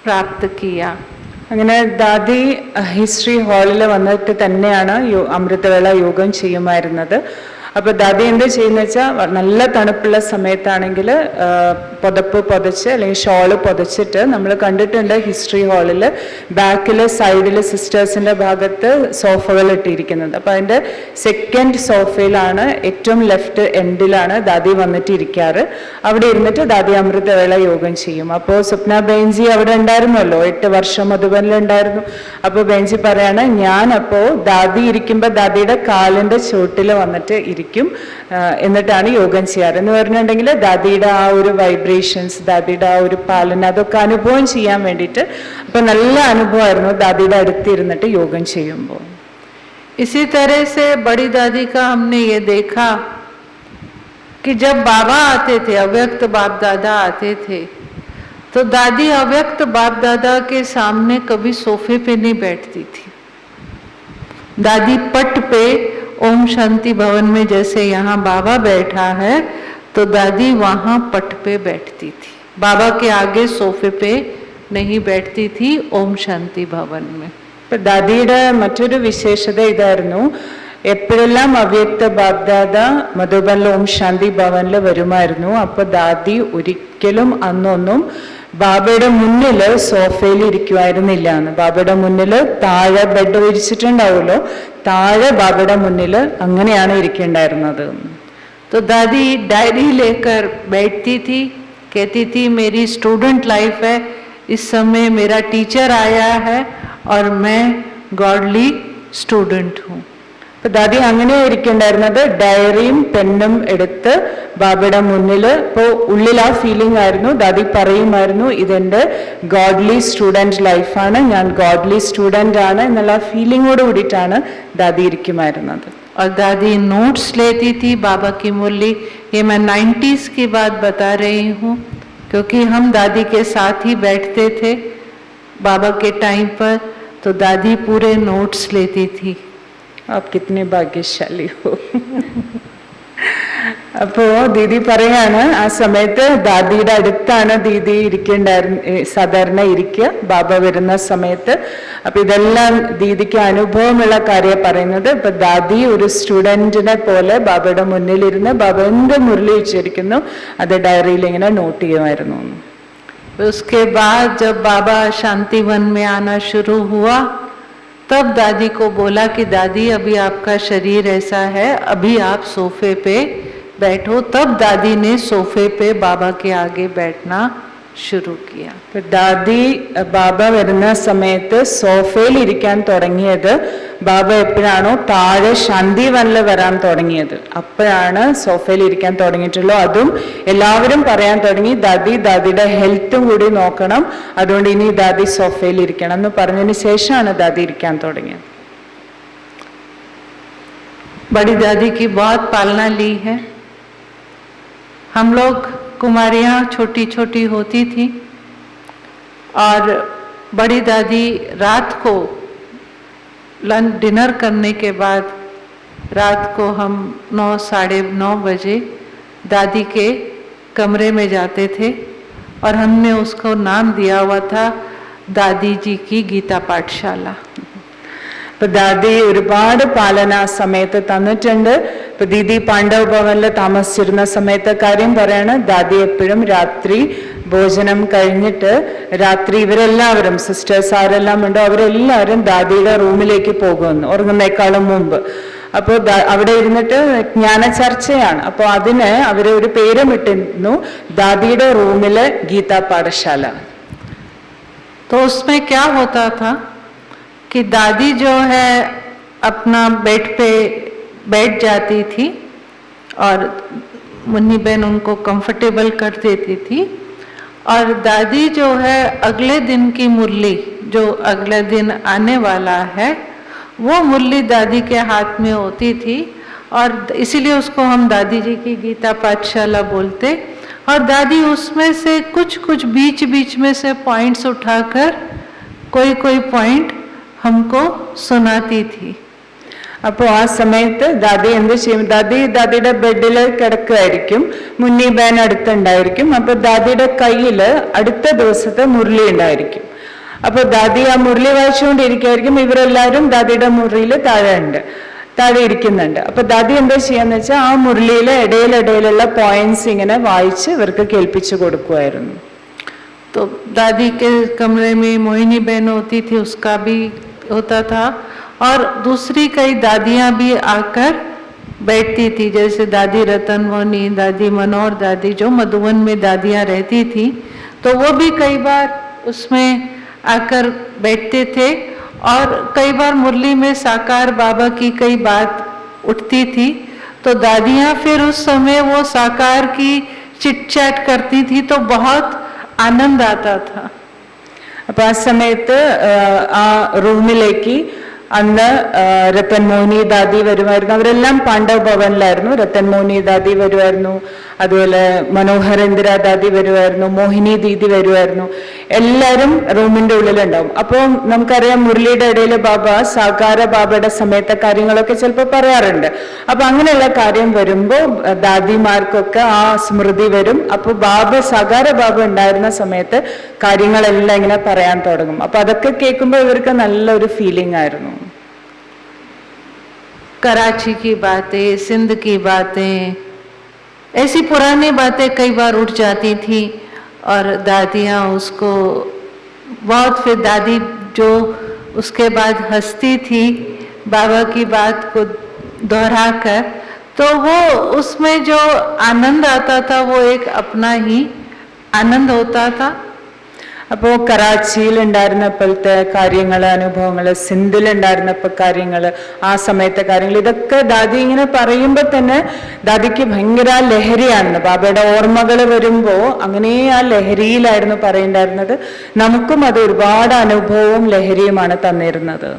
प्राप्त किया. അങ്ങനെ ദാദി ഹിസ്റ്ററി ഹാളിൽ വന്നിട്ട് തന്നെയാണ് അമൃതവേള യോഗം ചെയ്യുമായിരുന്നത്. അപ്പൊ ദാദി എന്ത് ചെയ്യുന്ന വെച്ചാൽ നല്ല തണുപ്പുള്ള സമയത്താണെങ്കിൽ പുതപ്പ് പുതച്ച് അല്ലെങ്കിൽ ഷോള് പുതച്ചിട്ട്, നമ്മൾ കണ്ടിട്ടുണ്ട് ഹിസ്റ്ററി ഹാളിൽ ബാക്കിൽ സൈഡിൽ സിസ്റ്റേഴ്സിന്റെ ഭാഗത്ത് സോഫകൾ ഇട്ടിരിക്കുന്നത്. അപ്പൊ അതിന്റെ സെക്കൻഡ് സോഫയിലാണ്, ഏറ്റവും ലെഫ്റ്റ് എൻഡിലാണ് ദാദി വന്നിട്ട് ഇരിക്കാറ്. അവിടെ ഇരുന്നിട്ട് ദാദി അമൃതവേള യോഗം ചെയ്യും. അപ്പോൾ സ്വപ്ന ബെഞ്ചി അവിടെ ഉണ്ടായിരുന്നല്ലോ, 8 വർഷം മധുബനിലുണ്ടായിരുന്നു. അപ്പോൾ ബെഞ്ചി പറയാണ്, ഞാൻ അപ്പോ ദാദി ഇരിക്കുമ്പോ ദാദിയുടെ കാലിന്റെ ചുവട്ടിൽ വന്നിട്ട് ഇരിക്കും. ഇരിക്കും. എന്നിട്ടാണ് യോഗം ചെയ്യാറ്. എന്ന് പറഞ്ഞിട്ടുണ്ടെങ്കിൽ ദാദിയുടെ ആ ഒരു വൈബ്രേഷൻസ്, ദാദിയുടെ ആ ഒരു പാലന, അതൊക്കെ അനുഭവം ചെയ്യാൻ വേണ്ടിയിട്ട്. അപ്പം നല്ല അനുഭവമായിരുന്നു ദാദിയുടെ അടുത്തിരുന്നിട്ട് യോഗം ചെയ്യുമ്പോൾ. इसी तरह से बड़ी दादी का हमने ये देखा कि जब बाबा आते थे, अव्यक्त बाप दादा आते थे, तो दादी अव्यक्त बाप दादा के सामने कभी सोफे पे नहीं बैठती थी. दादी पट पे ओम शांति भवन में जैसे यहाँ बाबा बैठा है, तो दादी वहाँ पट पे बैठती थी. बाबा के आगे सोफे पे नहीं बैठती थी ओम शांति भवन में. ഇപ്പം ദാദിയുടെ മറ്റൊരു വിശേഷത ഇതായിരുന്നു, എപ്പോഴെല്ലാം അവ്യക്ത ബാബ്ദാദ മധുബനിൽ ഓം ശാന്തി ഭവനിൽ വരുമായിരുന്നു, അപ്പൊ ദാദി ഒരിക്കലും അന്നൊന്നും ബാബയുടെ മുന്നിൽ സോഫയിൽ ഇരിക്കുമായിരുന്നില്ല എന്ന്. ബാബയുടെ മുന്നിൽ താഴെ ബെഡ് വിരിച്ചിട്ടുണ്ടാവുമല്ലോ, താഴെ ബാബയുടെ മുന്നിൽ അങ്ങനെയാണ് ഇരിക്കേണ്ടായിരുന്നത്. तो दादी डायरी लेकर बैठती थी, कहती थी मेरी स्टूडेंट लाइफ है, इस समय मेरा टीचर आया है और मैं गॉडली स्टूडेंट हूँ. അപ്പൊ ദാദി അങ്ങനെ ഇരിക്കണ്ടായിരുന്നത്, ഡയറിയും പെന്നും എടുത്ത് ബാബയുടെ മുന്നിൽ. ഇപ്പോൾ ഉള്ളിൽ ആ ഫീലിംഗ് ആയിരുന്നു. ദാദി പറയുമായിരുന്നു, ഇതെന്റെ ഗോഡ്ലി സ്റ്റുഡൻറ് ലൈഫാണ്, ഞാൻ ഗോഡ്ലി സ്റ്റുഡൻ്റ് ആണ് എന്നുള്ള ഫീലിങ്ങോട് കൂടിയിട്ടാണ് ദാദി ഇരിക്കുമായിരുന്നത്. और दादी नोट्स लेती थी बाबा की मुरली. ये मैं 90s की बात बता रही हूँ, क्योंकि हम दादी के साथ ही बैठते थे बाबा के टाइम पर, तो दादी पूरे नोट्स लेती थी. आप कितने भाग्यशाली हो. അപ്പോ ദീദി പറയാണ്, ആ സമയത്ത് ദാദിയുടെ അടുത്താണ് ദീദി സാധാരണ ഇരിക്കുക ബാബ വരുന്ന സമയത്ത്. അപ്പൊ ഇതെല്ലാം ദീദിക്ക് അനുഭവമുള്ള കാര്യം പറയുന്നത്. ഇപ്പൊ ദാദി ഒരു സ്റ്റുഡന്റിനെ പോലെ ബാബയുടെ മുന്നിലിരുന്ന് ബാബ എന്ത് മുരളി ഉച്ചരിക്കുന്നു അത് ഡയറിയിൽ ഇങ്ങനെ നോട്ട് ചെയ്യുമായിരുന്നു. उसके बाद जब बाबा शांतिवन में आना शुरू हुआ, तब दादी को बोला कि दादी अभी आपका शरीर ऐसा है, अभी आप सोफे पे बैठो. तब दादी ने सोफे पे बाबा के आगे बैठना शुरू किया. ദാദി ബാബ വരുന്ന സമയത്ത് സോഫയിൽ ഇരിക്കാൻ തുടങ്ങിയത് ബാബ എപ്പോഴാണോ താഴെ ശാന്തിവനിൽ വരാൻ തുടങ്ങിയത് അപ്പോഴാണ് സോഫയിൽ ഇരിക്കാൻ തുടങ്ങിയിട്ടുള്ളൂ. അതും എല്ലാവരും പറയാൻ തുടങ്ങി, ദാദിയുടെ ഹെൽത്തും കൂടി നോക്കണം, അതുകൊണ്ട് ഇനി ദാദി സോഫയിൽ ഇരിക്കണം എന്ന് പറഞ്ഞതിന് ശേഷമാണ് ദാദി ഇരിക്കാൻ തുടങ്ങിയത്. बड़ी दादी की बहुत पालना ली है. हम लोग कुमारियाँ छोटी छोटी होती थी और बड़ी दादी रात को लंच डिनर करने के बाद रात को हम 9 साढ़े 9 बजे दादी के कमरे में जाते थे और हमने उसको नाम दिया हुआ था दादी जी की गीता पाठशाला. ഇപ്പൊ ദാദി ഒരുപാട് പാലന ആ സമയത്ത് തന്നിട്ടുണ്ട്. ഇപ്പൊ ദീദി പാണ്ഡവ ഭവനിൽ താമസിച്ചിരുന്ന സമയത്തെ കാര്യം പറയാണ്. ദാദി എപ്പോഴും രാത്രി ഭോജനം കഴിഞ്ഞിട്ട് രാത്രി ഇവരെല്ലാവരും സിസ്റ്റേഴ്സ് ആരെല്ലാം ഉണ്ടോ അവരെല്ലാവരും ദാദിയുടെ റൂമിലേക്ക് പോകുമെന്ന്, ഉറങ്ങുന്നേക്കാളും മുമ്പ്. അപ്പോൾ അവിടെ ഇരുന്നിട്ട് ജ്ഞാന ചർച്ചയാണ്. അപ്പോൾ അതിന് അവര് ഒരു പേരുമിട്ടിരുന്നു, ദാദിയുടെ റൂമിലെ ഗീതാ പാഠശാല. तो उसमें क्या होता था कि दादी जो है अपना बेड पे बैठ जाती थी और मुन्नी बहन उनको कंफर्टेबल कर देती थी, और दादी जो है अगले दिन की मुरली, जो अगले दिन आने वाला है, वो मुरली दादी के हाथ में होती थी. और इसीलिए उसको हम दादी जी की गीता पाठशाला बोलते. और दादी उसमें से कुछ बीच बीच में से पॉइंट्स उठाकर कोई पॉइंट हमको सुनाती थी. അപ്പോൾ ആ സമയത്ത് ദാദി എന്ത് ചെയ്യും, ദാദിയുടെ ബെഡിൽ കിടക്കുമായിരിക്കും, മുന്നി ബേൻ അടുത്തുണ്ടായിരിക്കും. അപ്പൊ ദാദിയുടെ കയ്യിൽ അടുത്ത ദിവസത്തെ മുരളി ഉണ്ടായിരിക്കും. അപ്പൊ ദാദി ആ മുരളി വായിച്ചുകൊണ്ടിരിക്കുമായിരിക്കും. ഇവരെല്ലാവരും ദാദിയുടെ മുരളിയിൽ താഴെ ഇരിക്കുന്നുണ്ട്. അപ്പൊ ദാദി എന്താ ചെയ്യാന്ന് വെച്ചാൽ ആ മുരളിയിലെ ഇടയിലുള്ള പോയിന്റ്സ് ഇങ്ങനെ വായിച്ച് ഇവർക്ക് കേൾപ്പിച്ചു കൊടുക്കുമായിരുന്നു. तो दादी के कमरे में मोहिनी बहन होती थी, उसका भी होता था, और दूसरी कई दादियाँ भी आकर बैठती थी, जैसे दादी रतन मोनी, दादी मनोहर दादी, जो मधुबन में दादियाँ रहती थी, तो वो भी कई बार उसमें आकर बैठते थे. और कई बार मुरली में साकार बाबा की कई बात उठती थी, तो दादियाँ फिर उस समय वो साकार की चिट चैट करती थी तो बहुत आनंद आता था. അപ്പൊ ആ സമയത്ത് ആ റൂമിലേക്ക് അന്ന് രത്തൻ മോഹിനി ദാദി വരുമായിരുന്നു. അവരെല്ലാം പാണ്ഡവ് ഭവനിലായിരുന്നു. രത്തൻ മോഹിനി ദാദി വരുമായിരുന്നു, അതുപോലെ മനോഹരേന്ദ്ര ദാദി വരുമായിരുന്നു, മോഹിനി ദീദി വരുമായിരുന്നു. എല്ലാവരും റൂമിന്റെ ഉള്ളിലുണ്ടാവും. അപ്പോൾ നമുക്കറിയാം മുരളിയുടെ ഇടയിൽ ബാബ സാകാര ബാബയുടെ സമയത്തെ കാര്യങ്ങളൊക്കെ ചിലപ്പോൾ പറയാറുണ്ട്. അപ്പൊ അങ്ങനെയുള്ള കാര്യം വരുമ്പോൾ ദാദിമാർക്കൊക്കെ ആ സ്മൃതി വരും. അപ്പൊ ബാബ സാകാര ബാബ ഉണ്ടായിരുന്ന സമയത്ത് കാര്യങ്ങളെല്ലാം ഇങ്ങനെ പറയാൻ തുടങ്ങും. അപ്പൊ അതൊക്കെ കേൾക്കുമ്പോൾ ഇവർക്ക് നല്ലൊരു ഫീലിംഗ് ആയിരുന്നു. कराची की बातें, सिंध की बातें, ऐसी पुरानी बातें कई बार उठ जाती थी और दादियाँ उसको बहुत, फिर दादी जो उसके बाद हंसती थी बाबा की बात को दोहरा कर, तो वो उसमें जो आनंद आता था वो एक अपना ही आनंद होता था. അപ്പോൾ കറാച്ചിയിൽ ഉണ്ടായിരുന്നപ്പോഴത്തെ കാര്യങ്ങൾ, അനുഭവങ്ങൾ, സിന്ധിലുണ്ടായിരുന്നപ്പോൾ കാര്യങ്ങൾ, ആ സമയത്തെ കാര്യങ്ങൾ, ഇതൊക്കെ ദാദി ഇങ്ങനെ പറയുമ്പോൾ തന്നെ ദാദിക്ക് ഭയങ്കര ലഹരിയാണെന്ന്. ബാബയുടെ ഓർമ്മകൾ വരുമ്പോൾ അങ്ങനെ ആ ലഹരിയിലായിരുന്നു പറയണ്ടായിരുന്നത്. നമുക്കും അത് ഒരുപാട് അനുഭവവും ലഹരിയുമാണ് തന്നിരുന്നത്.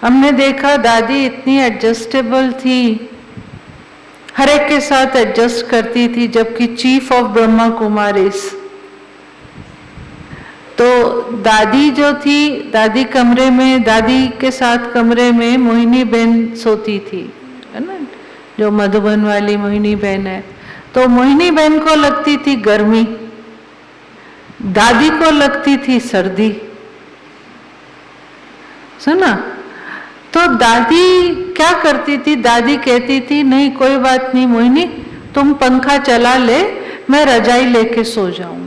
हमने देखा दादी इतनी एडजस्टेबल थी, हर एक के साथ एडजस्ट करती थी, जबकि चीफ ऑफ ब्रह्मा कुमारीज, तो दादी जो थी, दादी कमरे में, दादी के साथ कमरे में मोहिनी बहन सोती थी, है ना, जो मधुबन वाली मोहिनी बहन है. तो मोहिनी बहन को लगती थी गर्मी, दादी को लगती थी सर्दी. सुना? तो दादी क्या करती थी, दादी कहती थी नहीं कोई बात नहीं मोहिनी, तुम पंखा चला ले, मैं रजाई लेके सो जाऊंगी.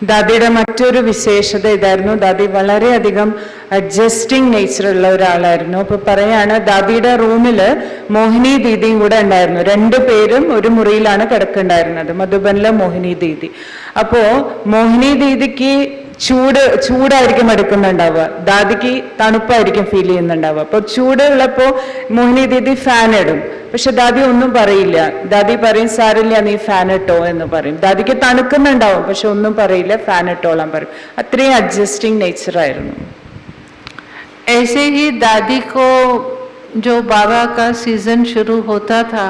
ദാദിയുടെ മറ്റൊരു വിശേഷത ഇതായിരുന്നു. ദാദി വളരെയധികം അഡ്ജസ്റ്റിംഗ് നേച്ചറുള്ള ഒരാളായിരുന്നു. അപ്പൊ പറയാണ്, ദാദിയുടെ റൂമില് മോഹിനി ദീദിയും കൂടെ ഉണ്ടായിരുന്നു. രണ്ടുപേരും ഒരു മുറിയിലാണ് കിടക്കുന്നുണ്ടായിരുന്നത്, മധുബനിലെ മോഹിനി ദീദി. അപ്പോ മോഹിനി ദീദിക്ക് ചൂടായിരിക്കും എടുക്കുന്നുണ്ടാവുക, ദാദിക്ക് തണുപ്പായിരിക്കും ഫീൽ ചെയ്യുന്നുണ്ടാവുക. അപ്പൊ ചൂടുള്ളപ്പോ മോഹിനി ദീദി ഫാൻ ഇടും, പക്ഷെ ദാദി ഒന്നും പറയില്ല. ദാദി പറയും സാരില്ല നീ ഫാൻ ഇട്ടോ എന്ന് പറയും. ദാദിക്ക് തണുക്കുന്നുണ്ടാവും പക്ഷെ ഒന്നും പറയില്ല, ഫാൻ ഇട്ടോളാൻ പറയും. അത്രയും അഡ്ജസ്റ്റിംഗ് നേച്ചർ ആയിരുന്നു. ऐसे ही दादी को जो बाबा का सीजन शुरू होता था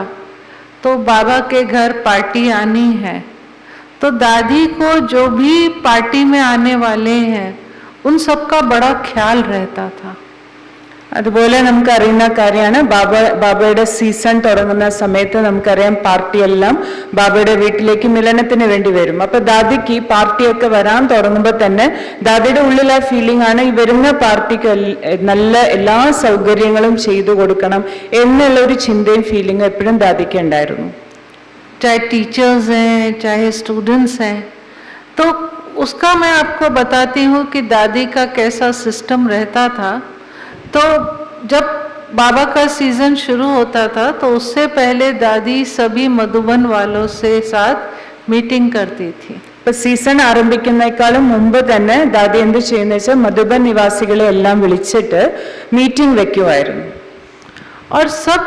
तो बाबा के घर पार्टी आनी है, तो दादी को जो भी पार्टी में आने वाले हैं उन सबका बड़ा ख्याल रहता था. അതുപോലെ നമുക്കറിയുന്ന കാര്യമാണ്, ബാബയുടെ സീസൺ തുടങ്ങുന്ന സമയത്ത് നമുക്കറിയാം പാർട്ടിയെല്ലാം ബാബയുടെ വീട്ടിലേക്ക് മിലനത്തിന് വേണ്ടി വരും. അപ്പൊ ദാദിക്ക് പാർട്ടിയൊക്കെ വരാൻ തുടങ്ങുമ്പോൾ തന്നെ ദാദിയുടെ ഉള്ളിൽ ആ ഫീലിംഗ് ആണ്, ഈ വരുന്ന പാർട്ടിക്ക് നല്ല എല്ലാ സൗകര്യങ്ങളും ചെയ്തു കൊടുക്കണം എന്നുള്ള ഒരു ചിന്തയും ഫീലിംഗും എപ്പോഴും ദാദിക്ക് ഉണ്ടായിരുന്നു. चाहे टीचर्स हैं चाहे स्टूडेंट्स हैं, तो उसका मैं आपको बताती हूँ कि दादी का कैसा सिस्टम रहता था. तो जब बाबा का सीजन शुरू होता था तो उससे पहले दादी सभी मधुबन वालों से साथ मीटिंग करती थी. ഇപ്പൊ സീസൺ ആരംഭിക്കുന്നേക്കാളും മുമ്പ് തന്നെ ദാദി എന്ത് ചെയ്യുന്ന വെച്ചാൽ മധുബൻ നിവാസികളെ എല്ലാം വിളിച്ചിട്ട് മീറ്റിംഗ് വെക്കുമായിരുന്നു. और सब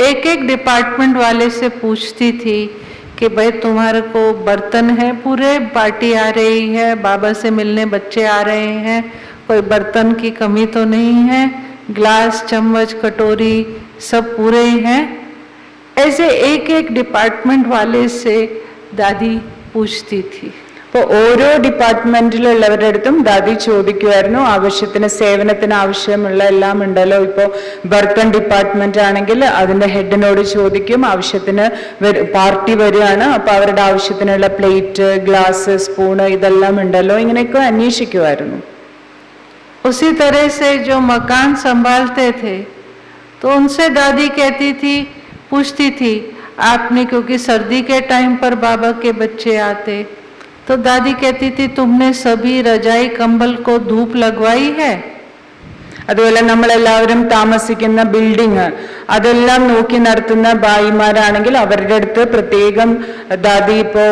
एक एक डिपार्टमेंट वाले से पूछती थी कि भाई तुम्हारे को बर्तन है, पूरे पार्टी आ रही है, बाबा से मिलने बच्चे आ रहे हैं, कोई बर्तन की कमी तो नहीं है, ग्लास चम्मच कटोरी सब पूरे हैं. ऐसे एक एक डिपार्टमेंट वाले से दादी पूछती थी. അപ്പോൾ ഓരോ ഡിപ്പാർട്ട്മെന്റിലുള്ളവരുടെ അടുത്തും ദാദി ചോദിക്കുമായിരുന്നു, ആവശ്യത്തിന് സേവനത്തിന് ആവശ്യമുള്ള എല്ലാം ഉണ്ടല്ലോ. ഇപ്പോൾ ബർത്തൺ ഡിപ്പാർട്ട്മെന്റ് ആണെങ്കിൽ അതിന്റെ ഹെഡിനോട് ചോദിക്കും, ആവശ്യത്തിന് പാർട്ടി വരികയാണ് അപ്പൊ അവരുടെ ആവശ്യത്തിനുള്ള പ്ലേറ്റ് ഗ്ലാസ് സ്പൂണ് ഇതെല്ലാം ഉണ്ടല്ലോ, ഇങ്ങനെയൊക്കെ അന്വേഷിക്കുമായിരുന്നു. उसी तरह से जो मकान संभालते थे तो उनसे दादी कहती थी, पूछती थी आपने, क्योंकि सर्दी के टाइम पर बाबा के बच्चे आते, तो दादी कहती थी तुमने सभी रजाई कंबल को धूप लगवाई है. അതുപോലെ നമ്മളെല്ലാവരും താമസിക്കുന്ന ബിൽഡിങ് അതെല്ലാം നോക്കി നടത്തുന്ന ഭായിമാരാണെങ്കിൽ അവരുടെ അടുത്ത് പ്രത്യേകം ദാദി ഇപ്പോ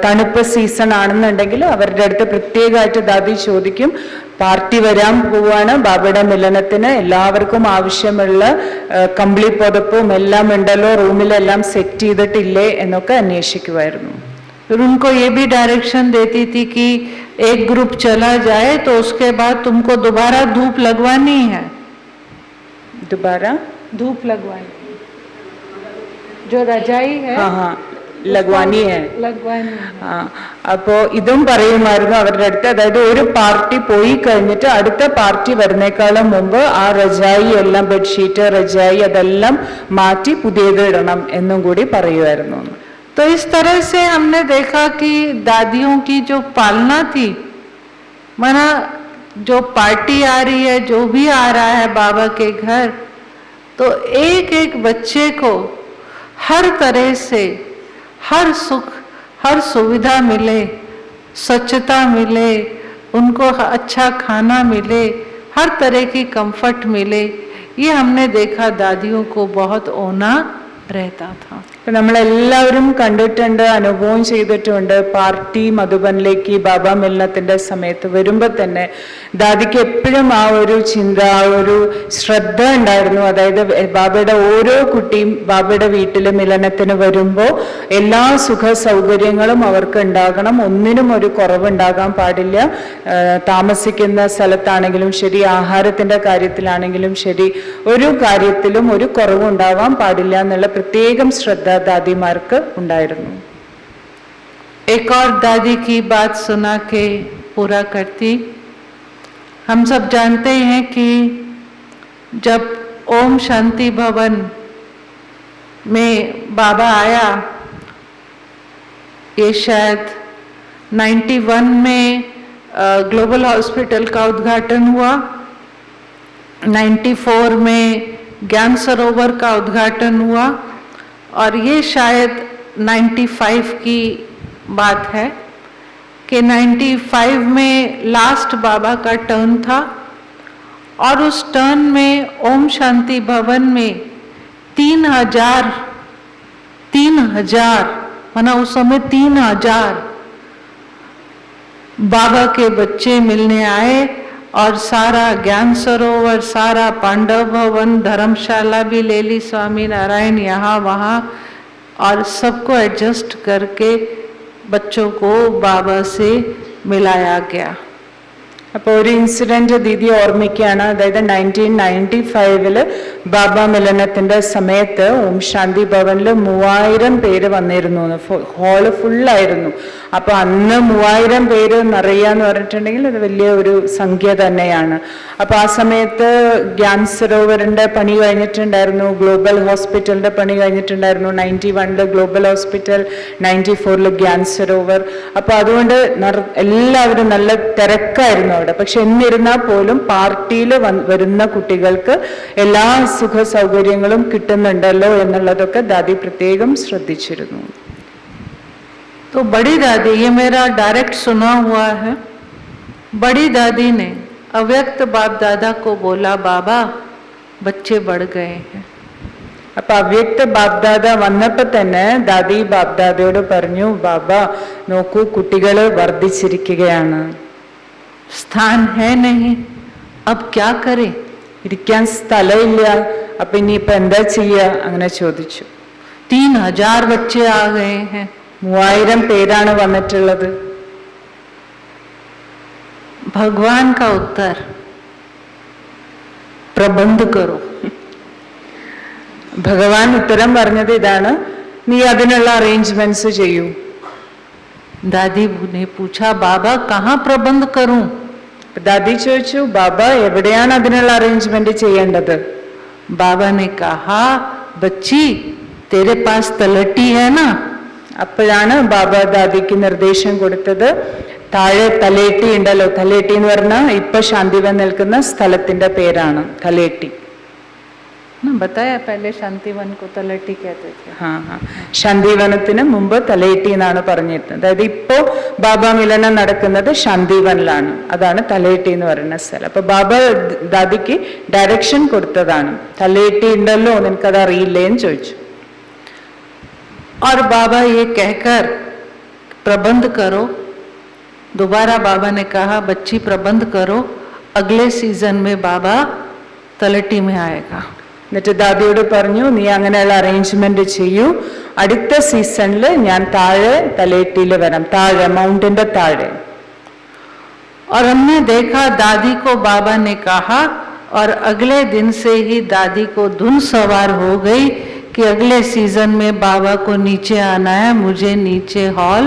തണുപ്പ് സീസൺ ആണെന്നുണ്ടെങ്കിൽ അവരുടെ അടുത്ത് പ്രത്യേകമായിട്ട് ദാദി ചോദിക്കും, പാർട്ടി വരാൻ പോവാണ്, ബാബയുടെ മിലനത്തിന് എല്ലാവർക്കും ആവശ്യമുള്ള കമ്പിളി പുതപ്പും എല്ലാം ഉണ്ടല്ലോ, റൂമിലെല്ലാം സെറ്റ് ചെയ്തിട്ടില്ലേ എന്നൊക്കെ അന്വേഷിക്കുമായിരുന്നു. फिर उनको ये भी डायरेक्शन देती थी कि एक ग्रुप चला जाए तो उसके बाद तुमको दोबारा धूप लगवानी है, दोबारा धूप लगवानी, जो रजाई है हाँ हाँ ലഗ്വാനി है लगवानी है. ആ അപ്പോ ഇതും പറയുമായിരുന്നു അവരുടെ അടുത്ത്. അതായത് ഒരു പാർട്ടി പോയി കഴിഞ്ഞിട്ട് അടുത്ത പാർട്ടി വരുന്നേക്കാളും മുമ്പ് ആ രജായി എല്ലാം, ബെഡ്ഷീറ്റ് രജായി അതെല്ലാം മാറ്റി പുതിയത് ഇടണം എന്നും കൂടി പറയുമായിരുന്നു. तो इस तरह से हमने देखा कि दादियों की जो पालना थी, माना जो पार्टी आ रही है, जो भी आ रहा है बाबा के घर, तो एक एक बच्चे को हर तरह से हर सुख हर सुविधा मिले, स्वच्छता मिले, उनको अच्छा खाना मिले, हर तरह की कंफर्ट मिले, ये हमने देखा दादियों को बहुत ओना रहता था. നമ്മളെല്ലാവരും കണ്ടിട്ടുണ്ട്, അനുഭവം ചെയ്തിട്ടുണ്ട്. പാർട്ടി മധുബനിലേക്ക് ബാബ മിലനത്തിന്റെ സമയത്ത് വരുമ്പോൾ തന്നെ ദാദിക്ക് എപ്പോഴും ആ ഒരു ചിന്ത, ആ ഒരു ശ്രദ്ധ ഉണ്ടായിരുന്നു. അതായത് ബാബയുടെ ഓരോ കുട്ടിയും ബാബയുടെ വീട്ടിൽ മിലനത്തിന് വരുമ്പോൾ എല്ലാ സുഖ സൗകര്യങ്ങളും അവർക്ക് ഉണ്ടാകണം, ഒന്നിനും ഒരു കുറവുണ്ടാകാൻ പാടില്ല. താമസിക്കുന്ന സ്ഥലത്താണെങ്കിലും ശരി, ആഹാരത്തിന്റെ കാര്യത്തിലാണെങ്കിലും ശരി, ഒരു കാര്യത്തിലും ഒരു കുറവുണ്ടാവാൻ പാടില്ല എന്നുള്ള പ്രത്യേകം ശ്രദ്ധ दादीमार्क ഉണ്ടായിരുന്നു. एक और दादी की बात सुना के पूरा करती. हम सब जानते हैं कि जब ओम शांति भवन में बाबा आया, ये शायद 91 में ग्लोबल हॉस्पिटल का उद्घाटन हुआ, 94 में ज्ञान सरोवर का उद्घाटन हुआ, और ये शायद 95 की बात है कि 95 में लास्ट बाबा का टर्न था, और उस टर्न में ओम शांति भवन में 3000 माना उस समय 3000 बाबा के बच्चे मिलने आए, और सारा ज्ञान सरोवर, सारा पांडव भवन, धर्मशाला भी ले ली स्वामी नारायण यहाँ वहाँ, और सबको एडजस्ट करके बच्चों को बाबा से मिलाया गया. അപ്പോൾ ഒരു ഇൻസിഡന്റ് ദീദി ഓർമ്മിക്കുകയാണ്. അതായത് 1995 ബാബ മിലനത്തിന്റെ സമയത്ത് ഓം ശാന്തി ഭവനിൽ 3000 പേര് വന്നിരുന്നു. ഹാള് ഫുള്ളായിരുന്നു. അപ്പൊ അന്ന് 3000 പേര് നിറയാന്ന് പറഞ്ഞിട്ടുണ്ടെങ്കിൽ അത് വലിയ ഒരു സംഖ്യ തന്നെയാണ്. അപ്പൊ ആ സമയത്ത് ഗ്യാൻ സരോവറിന്റെ പണി കഴിഞ്ഞിട്ടുണ്ടായിരുന്നു, ഗ്ലോബൽ ഹോസ്പിറ്റലിന്റെ പണി കഴിഞ്ഞിട്ടുണ്ടായിരുന്നു. 91 ഗ്ലോബൽ ഹോസ്പിറ്റൽ, 94 ഗ്യാൻ സരോവർ. അപ്പൊ അതുകൊണ്ട് എല്ലാവരും നല്ല തിരക്കായിരുന്നു അവിടെ. പക്ഷെ എന്നിരുന്നാൽ പോലും പാർട്ടിയിൽ വരുന്ന കുട്ടികൾക്ക് എല്ലാ സുഖ സൗകര്യങ്ങളും കിട്ടുന്നുണ്ടല്ലോ എന്നുള്ളതൊക്കെ ദാദി പ്രത്യേകം ശ്രദ്ധിച്ചിരുന്നു. तो बड़ी दादी, ये मेरा डायरेक्ट सुना हुआ है, बड़ी दादी ने अव्यक्त बाप दादा को बोला, बाबा बच्चे बढ़ गए हैं. അപ്പൊ അവ്യക്ത ബാബ്ദാദ വന്നപ്പോ തന്നെ ദാദി ബാബ്ദാദയോട് പറഞ്ഞു, ബാബ നോക്കൂ, കുട്ടികള് വർദ്ധിച്ചിരിക്കുകയാണ്. स्थान है नहीं, अब क्या करें? ഇരിക്കാൻ സ്ഥലമില്ല, അപ്പൊ ഇനിയിപ്പൊ എന്താ ചെയ്യാ അങ്ങനെ ചോദിച്ചു. 3000 बच्चे आ गए हैं. 3000 പേരാണ് വന്നിട്ടുള്ളത്. भगवान का उत्तर, प्रबंध करो. ഭഗവാൻ ഉത്തരം പറഞ്ഞത് ഇതാണ്, നീ അതിനുള്ള അറേഞ്ച്മെന്റ്സ് ചെയ്യൂ. दादी ने पूछा, बाबा कहाँ प्रबंध करूं? ദാദി ചോദിച്ചു, ബാബ എവിടെയാണ് അതിനുള്ള അറേഞ്ച്മെന്റ് ചെയ്യേണ്ടത്? बाबा ने कहा, बच्ची तेरे पास तलटी है ना. അപ്പോഴാണ് ബാബ ദാദിക്ക് നിർദ്ദേശം കൊടുത്തത്, താഴെ തലേട്ടി ഉണ്ടല്ലോ, തലേട്ടി എന്ന് പറഞ്ഞാൽ ഇപ്പൊ ശാന്തിവൻ നിൽക്കുന്ന സ്ഥലത്തിന്റെ പേരാണ് തലേട്ടി. बताया पहले शांतिवन को तलटी कहते थे. ശാന്തിവനത്തിന് മുമ്പ് തലേട്ടി എന്നാണ് പറഞ്ഞിരുന്നത്. അതായത് ഇപ്പോ ബാബ മിലനം നടക്കുന്നത് ശാന്തിവനിലാണ്, അതാണ് തലേട്ടി എന്ന് പറയുന്ന സ്ഥലം. അപ്പൊ ബാബ ദാദിക്ക് ഡയറക്ഷൻ കൊടുത്തതാണ്, തലേട്ടി ഉണ്ടല്ലോ നിനക്കത് അറിയില്ലേ എന്ന് ചോദിച്ചു. और बाबा ये कहकर प्रबंध करो, दोबारा बाबा ने कहा, बच्ची प्रबंध करो, अगले सीजन में बाबा तलटी में आएगा। എന്നിട്ട് ദാദിയോട് പറഞ്ഞു, നീ അങ്ങനെയുള്ള അറേഞ്ച്മെന്റ് ചെയ്യൂ, അടുത്ത സീസണിൽ ഞാൻ താഴെ തലേട്ടിയിൽ വരാം, താഴെ മൗണ്ടന്റെ താഴെ. और हमने देखा दादी को बाबा ने कहा और अगले दिन से ही दादी को धुन सवार हो गई कि अगले सीजन में बाबा को नीचे आना है, मुझे नीचे हॉल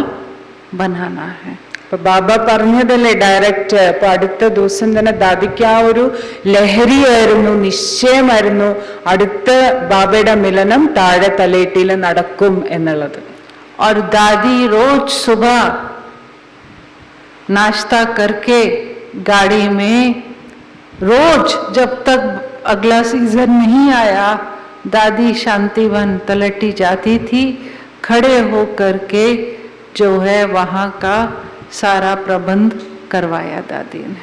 बनाना है. അപ്പൊ ബാബ പറഞ്ഞതല്ലേ ഡയറക്റ്റ്. അപ്പൊ അടുത്ത ദിവസം തന്നെ ദാദിക്ക് ആ ഒരു ലഹരിയായിരുന്നു, നിശ്ചയമായിരുന്നു അടുത്ത ബാബയുടെ മിലനം താഴെ തലേട്ടിയിൽ നടക്കും എന്നുള്ളത്. और दादी रोज सुबह नाश्ता करके गाड़ी में, रोज जब तक अगला सीजन नहीं आया, दादी शांतिवन तलटी जाती थी, खड़े होकर के जो है वहाँ का सारा प्रबंध करवाया दादी ने.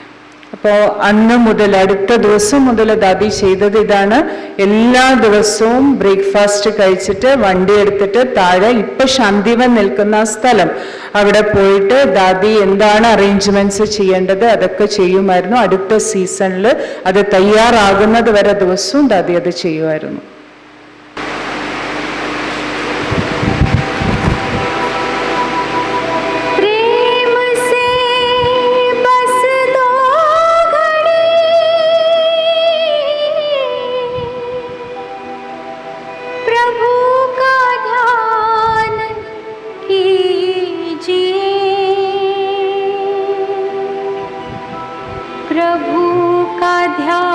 അപ്പോൾ അന്ന് മുതൽ, അടുത്ത ദിവസം മുതൽ ദാദി ചെയ്തത് ഇതാണ്. എല്ലാ ദിവസവും ബ്രേക്ക്ഫാസ്റ്റ് കഴിച്ചിട്ട് വണ്ടി എടുത്തിട്ട് താഴെ ഇപ്പൊ ശാന്തിവൻ നിൽക്കുന്ന സ്ഥലം അവിടെ പോയിട്ട് ദാദി എന്താണ് അറേഞ്ച്മെന്റ്സ് ചെയ്യേണ്ടത് അതൊക്കെ ചെയ്യുമായിരുന്നു. അടുത്ത സീസണിൽ അത് തയ്യാറാകുന്നത് വരെ ദിവസവും ദാദി അത് ചെയ്യുമായിരുന്നു. प्रभु का ध्यान